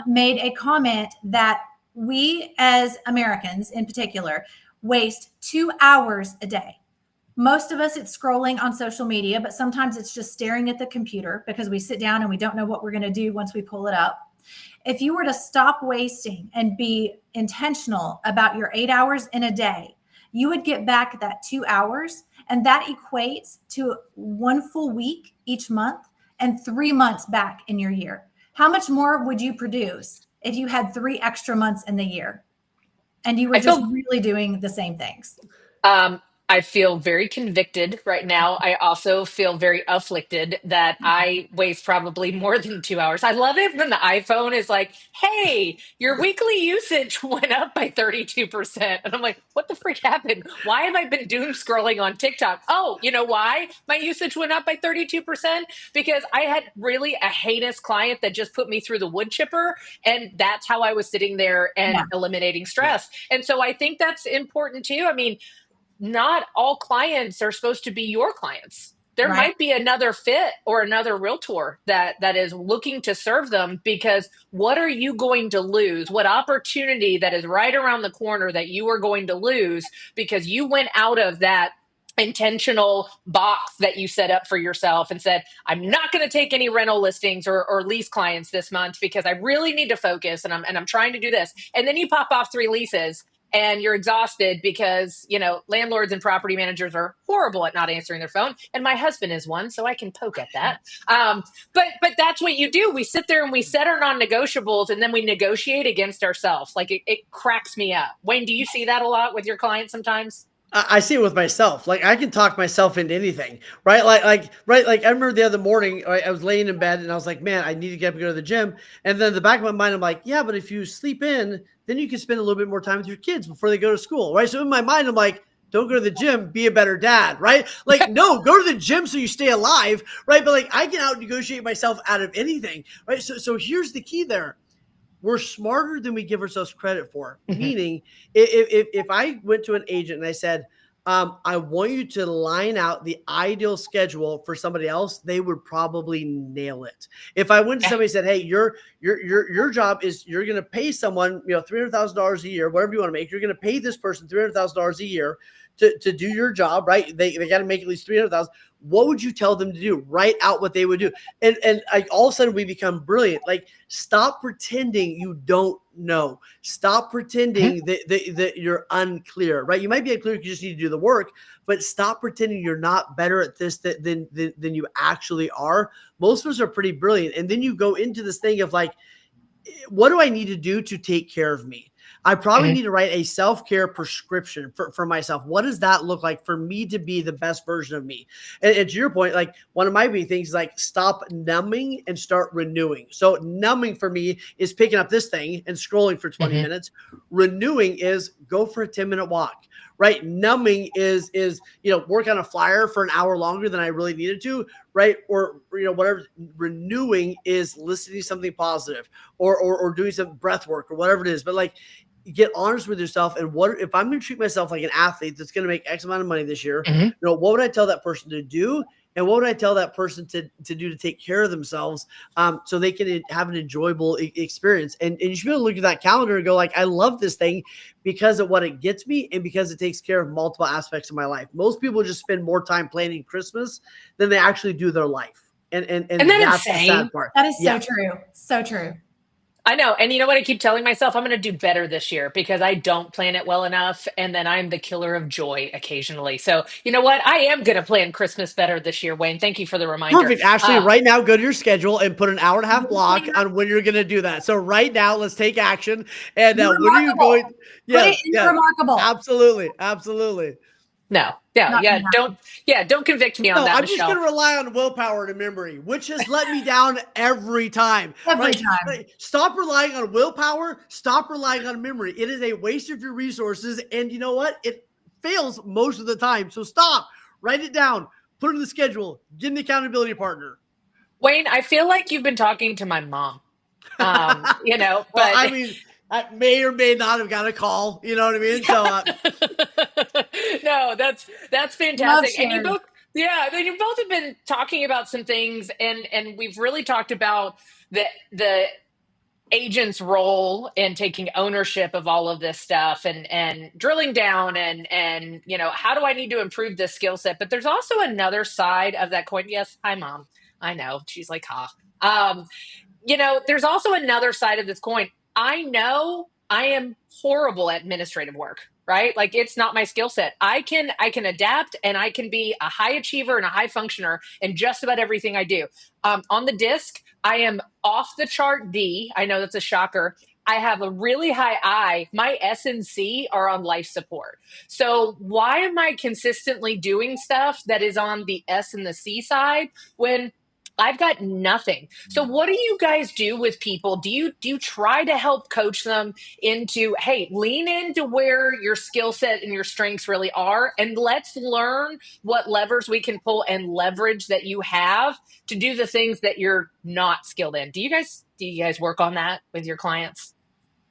made a comment that we as Americans in particular waste 2 hours a day. Most of us, it's scrolling on social media, but sometimes it's just staring at the computer because we sit down and we don't know what we're going to do once we pull it up. If you were to stop wasting and be intentional about your 8 hours in a day, you would get back that 2 hours, and that equates to 1 full week each month and 3 months back in your year. How much more would you produce if you had 3 extra months in the year and you were just really doing the same things? I feel very convicted right now. I also feel very afflicted that I waste probably more than 2 hours. I love it when the iPhone is like, hey, your weekly usage went up by 32%. And I'm like, what the freak happened? Why have I been doom scrolling on TikTok? Oh, you know why my usage went up by 32%? Because I had really a heinous client that just put me through the wood chipper. And that's how I was sitting there and eliminating stress. And so I think that's important too. I mean, not all clients are supposed to be your clients. There might be another fit or another realtor that is looking to serve them, because what are you going to lose? What opportunity that is right around the corner that you are going to lose because you went out of that intentional box that you set up for yourself and said, I'm not going to take any rental listings or lease clients this month because I really need to focus and I'm trying to do this. And then you pop off 3 leases and you're exhausted because, you know, landlords and property managers are horrible at not answering their phone. And my husband is one, so I can poke at that. But that's what you do. We sit there and we set our non-negotiables and then we negotiate against ourselves. Like it cracks me up. Wayne, do you see that a lot with your clients sometimes? I see it with myself. Like I can talk myself into anything, right? Like I remember the other morning, I was laying in bed and I was like, man, I need to get up and go to the gym. And then in the back of my mind, I'm like, yeah, but if you sleep in, then you can spend a little bit more time with your kids before they go to school, right? So in my mind, I'm like, don't go to the gym, be a better dad, right? Like, no, go to the gym so you stay alive, right? But like I can out negotiate myself out of anything, right? So here's the key there. We're smarter than we give ourselves credit for. Meaning, if I went to an agent and I said, I want you to line out the ideal schedule for somebody else, they would probably nail it. If I went to somebody and said, hey, your job is you're going to pay someone, you know, $300,000 a year, whatever you want to make, you're going to pay this person $300,000 a year to do your job, right? They got to make at least 300,000. What would you tell them to do? Write out what they would do. And all of a sudden we become brilliant. Like, stop pretending you don't know. Stop pretending that you're unclear, right? You might be unclear because you just need to do the work, but stop pretending you're not better at this than you actually are. Most of us are pretty brilliant. And then you go into this thing of like, what do I need to do to take care of me? I probably need to write a self-care prescription for myself. What does that look like for me to be the best version of me? And to your point, like one of my big things is like stop numbing and start renewing. So numbing for me is picking up this thing and scrolling for 20 minutes. Renewing is go for a 10-minute walk, right? Numbing is, you know, work on a flyer for an hour longer than I really needed to, right? Or, you know, whatever. Renewing is listening to something positive or doing some breath work or whatever it is. But like, get honest with yourself. And what if I'm going to treat myself like an athlete that's going to make X amount of money this year? You know, what would I tell that person to do? And what would I tell that person to do to take care of themselves so they can have an enjoyable experience? And you should be able to look at that calendar and go like, I love this thing because of what it gets me and because it takes care of multiple aspects of my life. Most people just spend more time planning Christmas than they actually do their life. And that's the sad part. That is so true. So true. I know. And you know what? I keep telling myself I'm going to do better this year because I don't plan it well enough. And then I'm the killer of joy occasionally. So you know what? I am going to plan Christmas better this year, Wayne. Thank you for the reminder. Perfect. Actually, right now, go to your schedule and put an hour and a half block on when you're going to do that. So right now, let's take action. And when are you going? Yeah, remarkable. Absolutely. Absolutely. No. Don't convict me on that, I'm Michelle. just going to rely on willpower and memory, which has let me down every time. Every time. Right? Stop relying on willpower. Stop relying on memory. It is a waste of your resources. And you know what? It fails most of the time. So stop. Write it down. Put it in the schedule. Get an accountability partner. Wayne, I feel like you've been talking to my mom. You know, but well, I mean, I may or may not have got a call. You know what I mean? So No, that's Love fantastic. And you Sherry. both, yeah, I mean, you both have been talking about some things, and we've really talked about the agent's role in taking ownership of all of this stuff and drilling down and how do I need to improve this skill set. But there's also another side of that coin. Yes, hi mom. I know. She's like, ha. There's also another side of this coin. I know I am horrible at administrative work, right? Like it's not my skill set. I can adapt and I can be a high achiever and a high functioner in just about everything I do. On the disc, I am off the chart D. I know that's a shocker. I have a really high I. My S and C are on life support. So why am I consistently doing stuff that is on the S and the C side when I've got nothing? So what do you guys do with people? Do you try to help coach them into, hey, lean into where your skill set and your strengths really are, and let's learn what levers we can pull and leverage that you have to do the things that you're not skilled in? Do you guys work on that with your clients?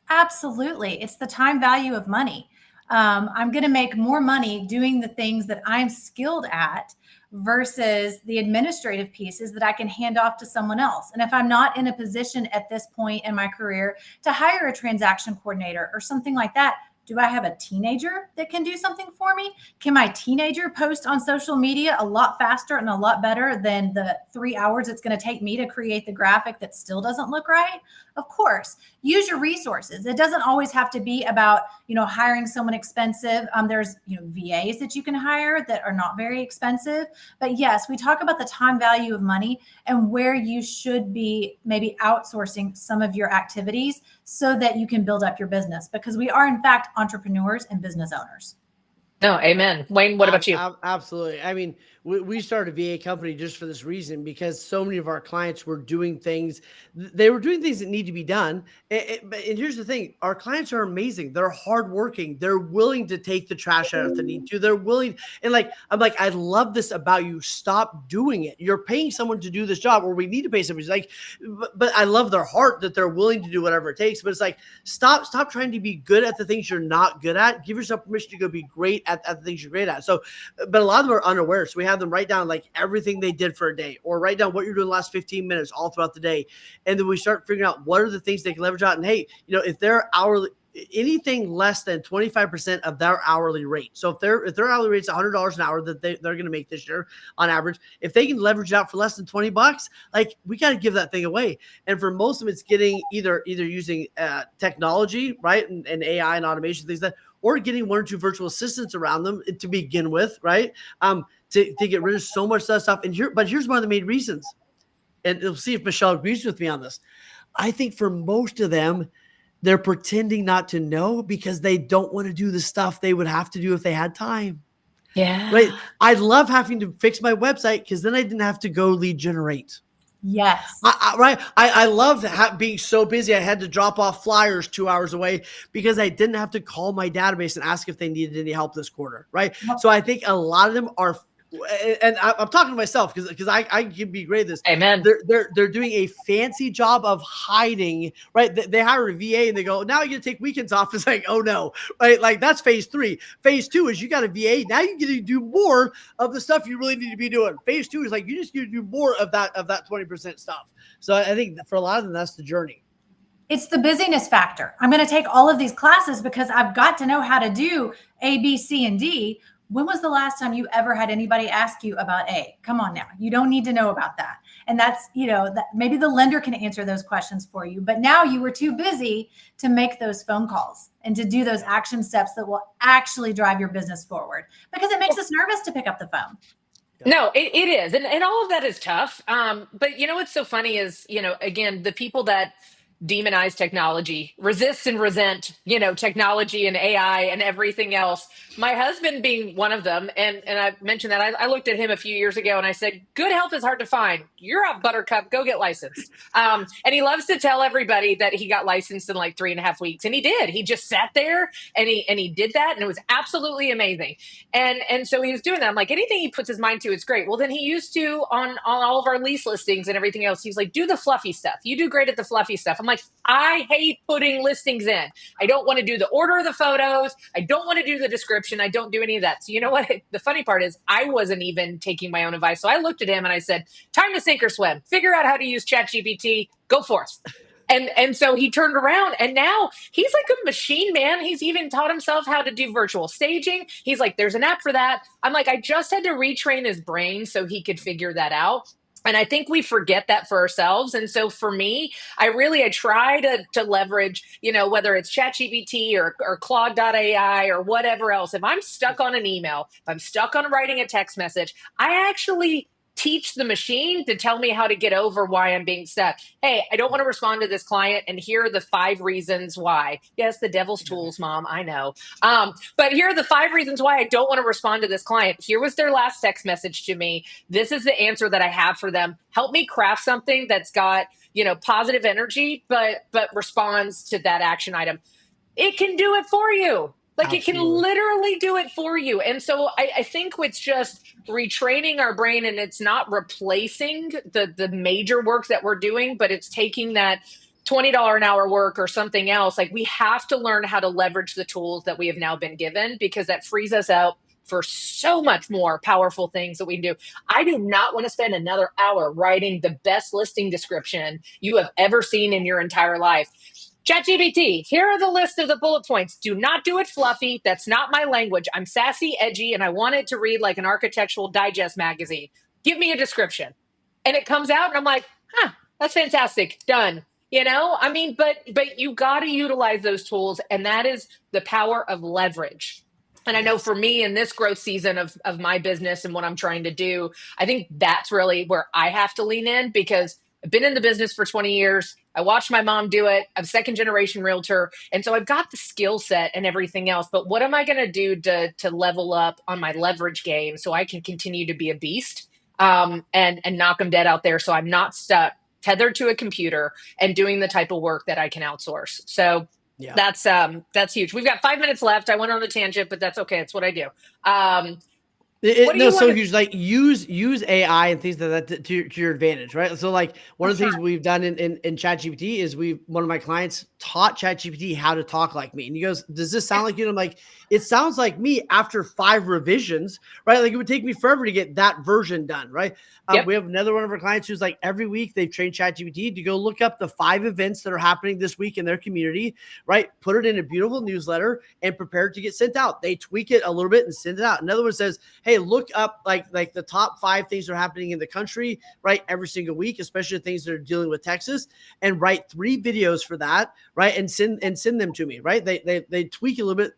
Absolutely. It's the time value of money. I'm going to make more money doing the things that I'm skilled at versus the administrative pieces that I can hand off to someone else. And if I'm not in a position at this point in my career to hire a transaction coordinator or something like that, do I have a teenager that can do something for me? Can my teenager post on social media a lot faster and a lot better than the 3 hours it's going to take me to create the graphic that still doesn't look right? Of course, use your resources. It doesn't always have to be about, hiring someone expensive. There's, VAs that you can hire that are not very expensive. But yes, we talk about the time value of money and where you should be maybe outsourcing some of your activities so that you can build up your business, because we are in fact entrepreneurs and business owners. No, amen. Wayne, what about you? Absolutely. I mean, we started a VA company just for this reason, because so many of our clients were doing things. They were doing things that need to be done. And here's the thing. Our clients are amazing. They're hardworking. They're willing to take the trash out if they need to. They're willing. And I'm like, I love this about you. Stop doing it. You're paying someone to do this job, or we need to pay somebody. But I love their heart that they're willing to do whatever it takes. But it's like, stop trying to be good at the things you're not good at. Give yourself permission to go be great at the things you're great at. So, but a lot of them are unaware. So we have them write down like everything they did for a day, or write down what you're doing the last 15 minutes all throughout the day. And then we start figuring out what are the things they can leverage out. And hey, if they're hourly, anything less than 25% of their hourly rate. So if their hourly rate's $100 an hour that they're going to make this year on average, if they can leverage it out for less than $20, like we got to give that thing away. And for most of them, it's getting either using technology, right, and AI and automation, things like that, or getting one or two virtual assistants around them to begin with, right? To get rid of so much of that stuff. But here's one of the main reasons, and we'll see if Michelle agrees with me on this. I think for most of them, they're pretending not to know because they don't want to do the stuff they would have to do if they had time. Yeah. Right. I love having to fix my website because then I didn't have to go lead generate. Yes. I love being so busy. I had to drop off flyers 2 hours away because I didn't have to call my database and ask if they needed any help this quarter. Right. So I think a lot of them are, and I'm talking to myself because I can be great at this. Amen. They're doing a fancy job of hiding, right? They hire a VA and they go, now you're gonna take weekends off. It's like, oh no, right? Like that's phase 3. Phase 2 is you got a VA. Now you get to do more of the stuff you really need to be doing. Phase 2 is like you just get to do more of that 20% stuff. So I think for a lot of them, that's the journey. It's the busyness factor. I'm going to take all of these classes because I've got to know how to do A, B, C, and D. When was the last time you ever had anybody ask you about A? Come on now. You don't need to know about that. And that's, that maybe the lender can answer those questions for you. But now you were too busy to make those phone calls and to do those action steps that will actually drive your business forward, because it makes us nervous to pick up the phone. No, it is. And all of that is tough. But what's so funny is, again, the people that demonize technology, resist and resent, technology and AI and everything else. My husband being one of them. And I mentioned that I looked at him a few years ago and I said, good health is hard to find. You're a buttercup. Go get licensed. And he loves to tell everybody that he got licensed in like 3.5 weeks. And he did. He just sat there and he did that. And it was absolutely amazing. And so he was doing that. I'm like, anything he puts his mind to, it's great. Well, then he used to on all of our lease listings and everything else. He's like, do the fluffy stuff. You do great at the fluffy stuff. I'm like, like, I hate putting listings in. I don't want to do the order of the photos. I don't want to do the description. I don't do any of that. So you know what? The funny part is I wasn't even taking my own advice. So I looked at him and I said, time to sink or swim. Figure out how to use ChatGPT. Go forth. And so he turned around and now he's like a machine, man. He's even taught himself how to do virtual staging. He's like, there's an app for that. I'm like, I just had to retrain his brain so he could figure that out. And I think we forget that for ourselves. And so for me, I try to leverage, whether it's ChatGPT or Claude.ai or whatever else. If I'm stuck on an email, if I'm stuck on writing a text message, I actually teach the machine to tell me how to get over why I'm being stuck. Hey, I don't want to respond to this client, and here are the 5 reasons why. Yes, the devil's tools, Mom, I know. But here are the 5 reasons why I don't want to respond to this client. Here was their last text message to me. This is the answer that I have for them. Help me craft something that's got, positive energy, but responds to that action item. It can do it for you. Like, Absolutely. It can literally do it for you. And so I think it's just retraining our brain, and it's not replacing the major work that we're doing, but it's taking that $20 an hour work or something else. Like, we have to learn how to leverage the tools that we have now been given, because that frees us out for so much more powerful things that we can do. I do not want to spend another hour writing the best listing description you have ever seen in your entire life. ChatGPT, here are the list of the bullet points. Do not do it fluffy. That's not my language. I'm sassy, edgy, and I want it to read like an Architectural Digest magazine. Give me a description. And it comes out and I'm like, that's fantastic. Done. But you got to utilize those tools, and that is the power of leverage. And I know for me in this growth season of my business and what I'm trying to do, I think that's really where I have to lean in, because I've been in the business for 20 years. I watched my mom do it. I'm a second generation realtor. And so I've got the skill set and everything else. But what am I going to do to level up on my leverage game so I can continue to be a beast and knock them dead out there, so I'm not stuck tethered to a computer and doing the type of work that I can outsource. So yeah, that's huge. We've got 5 minutes left. I went on a tangent, but that's okay. It's what I do. Huge. Like use AI and things like that to your advantage, right? So like one of the things we've done in ChatGPT is one of my clients taught ChatGPT how to talk like me. And he goes, does this sound like you? And I'm like, it sounds like me after 5 revisions, right? Like it would take me forever to get that version done, right? Yep. We have another one of our clients who's like, every week they've trained ChatGPT to go look up the 5 events that are happening this week in their community, right? Put it in a beautiful newsletter and prepare it to get sent out. They tweak it a little bit and send it out. Another one says, hey, look up like the top 5 things that are happening in the country, right? Every single week, especially things that are dealing with Texas, and write 3 videos for that, right? And send them to me, right? They tweak a little bit.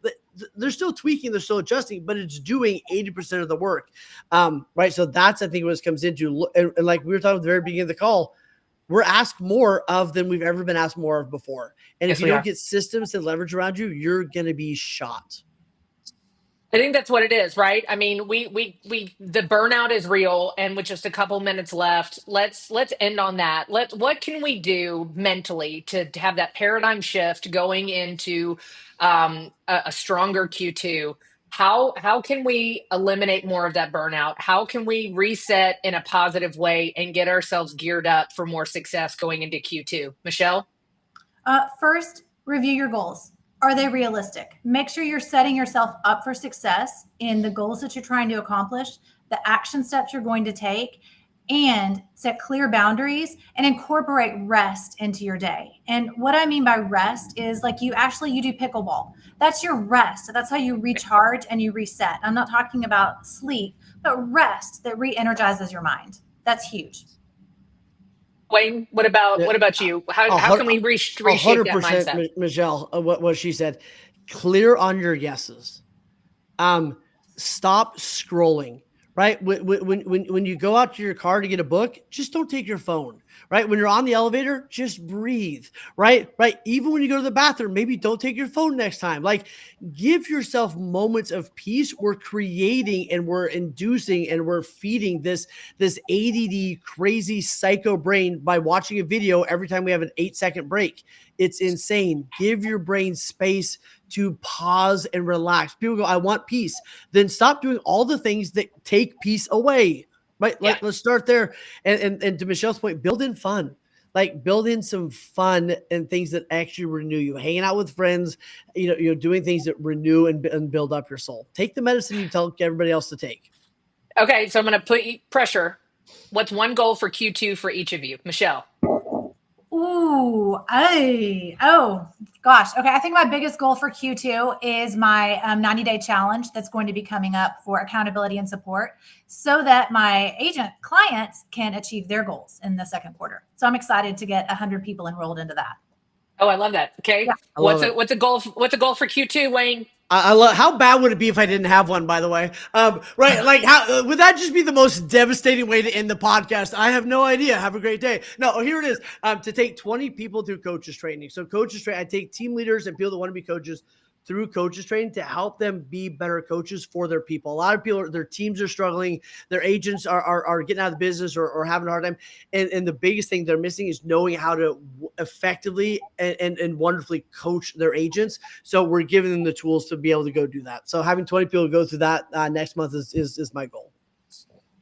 They're still tweaking, they're still adjusting, but it's doing 80% of the work, right? So that's, I think, what it comes into. And like we were talking at the very beginning of the call, we're asked more of than we've ever been asked more of before. And if you don't get systems and leverage around you, you're going to be shot. I think that's what it is, right? I mean, the burnout is real, and with just a couple minutes left, let's end on that. What can we do mentally to have that paradigm shift going into a stronger Q2? How can we eliminate more of that burnout? How can we reset in a positive way and get ourselves geared up for more success going into Q2? Michelle? First, review your goals. Are they realistic? Make sure you're setting yourself up for success in the goals that you're trying to accomplish, the action steps you're going to take, and set clear boundaries and incorporate rest into your day. And what I mean by rest is like you do pickleball. That's your rest. So that's how you recharge and you reset. I'm not talking about sleep, but rest that re-energizes your mind. That's huge. Wayne, what about you? How can we reshape that mindset? Michelle, what she said, clear on your yeses. Stop scrolling, right? When you go out to your car to get a book, just don't take your phone, right? When you're on the elevator, just breathe, right? Even when you go to the bathroom, maybe don't take your phone next time. Like, give yourself moments of peace. We're creating and we're inducing and we're feeding this ADD crazy psycho brain by watching a video every time we have an 8-second break. It's insane. Give your brain space to pause and relax. People go, I want peace. Then stop doing all the things that take peace away. Right? Yeah. Let's start there. And to Michelle's point, build in fun. like build in some fun and things that actually renew you, hanging out with friends, doing things that renew and build up your soul. Take the medicine you tell everybody else to take. Okay, so I'm going to put pressure. What's one goal for Q2 for each of you? Michelle. Oh, gosh. Okay. I think my biggest goal for Q2 is my 90-day challenge that's going to be coming up for accountability and support so that my agent clients can achieve their goals in the second quarter. So I'm excited to get 100 people enrolled into that. Oh, I love that. Okay. Yeah. What's a goal for Q2, Wayne? I love, how bad would it be if I didn't have one, by the way? Right. Like, how would that just be the most devastating way to end the podcast? I have no idea. Have a great day. No, here it is. To take 20 people through coaches training. So coaches training, I take team leaders and people that want to be coaches through coaches training to help them be better coaches for their people. A lot of people, their teams are struggling. Their agents are getting out of the business or having a hard time. And the biggest thing they're missing is knowing how to effectively and wonderfully coach their agents. So we're giving them the tools to be able to go do that. So having 20 people go through that next month is my goal.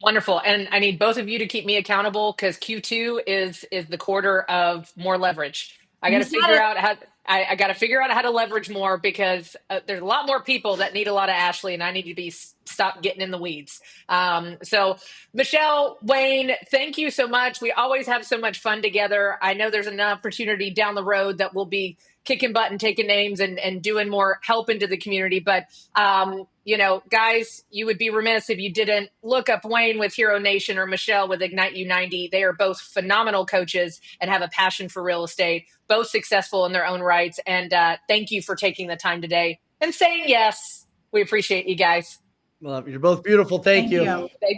Wonderful. And I need both of you to keep me accountable because Q2 is the quarter of more leverage. I got to figure out how to leverage more because there's a lot more people that need a lot of Ashley, and I need to stop getting in the weeds. So Michelle, Wayne, thank you so much. We always have so much fun together. I know there's an opportunity down the road that we'll be kicking butt and taking names and doing more help into the community. But, guys, you would be remiss if you didn't look up Wayne with Hero Nation or Michelle with IgniteYou90. They are both phenomenal coaches and have a passion for real estate, both successful in their own rights. And thank you for taking the time today and saying yes. We appreciate you guys. Well, you're both beautiful. Thank you. Thank you.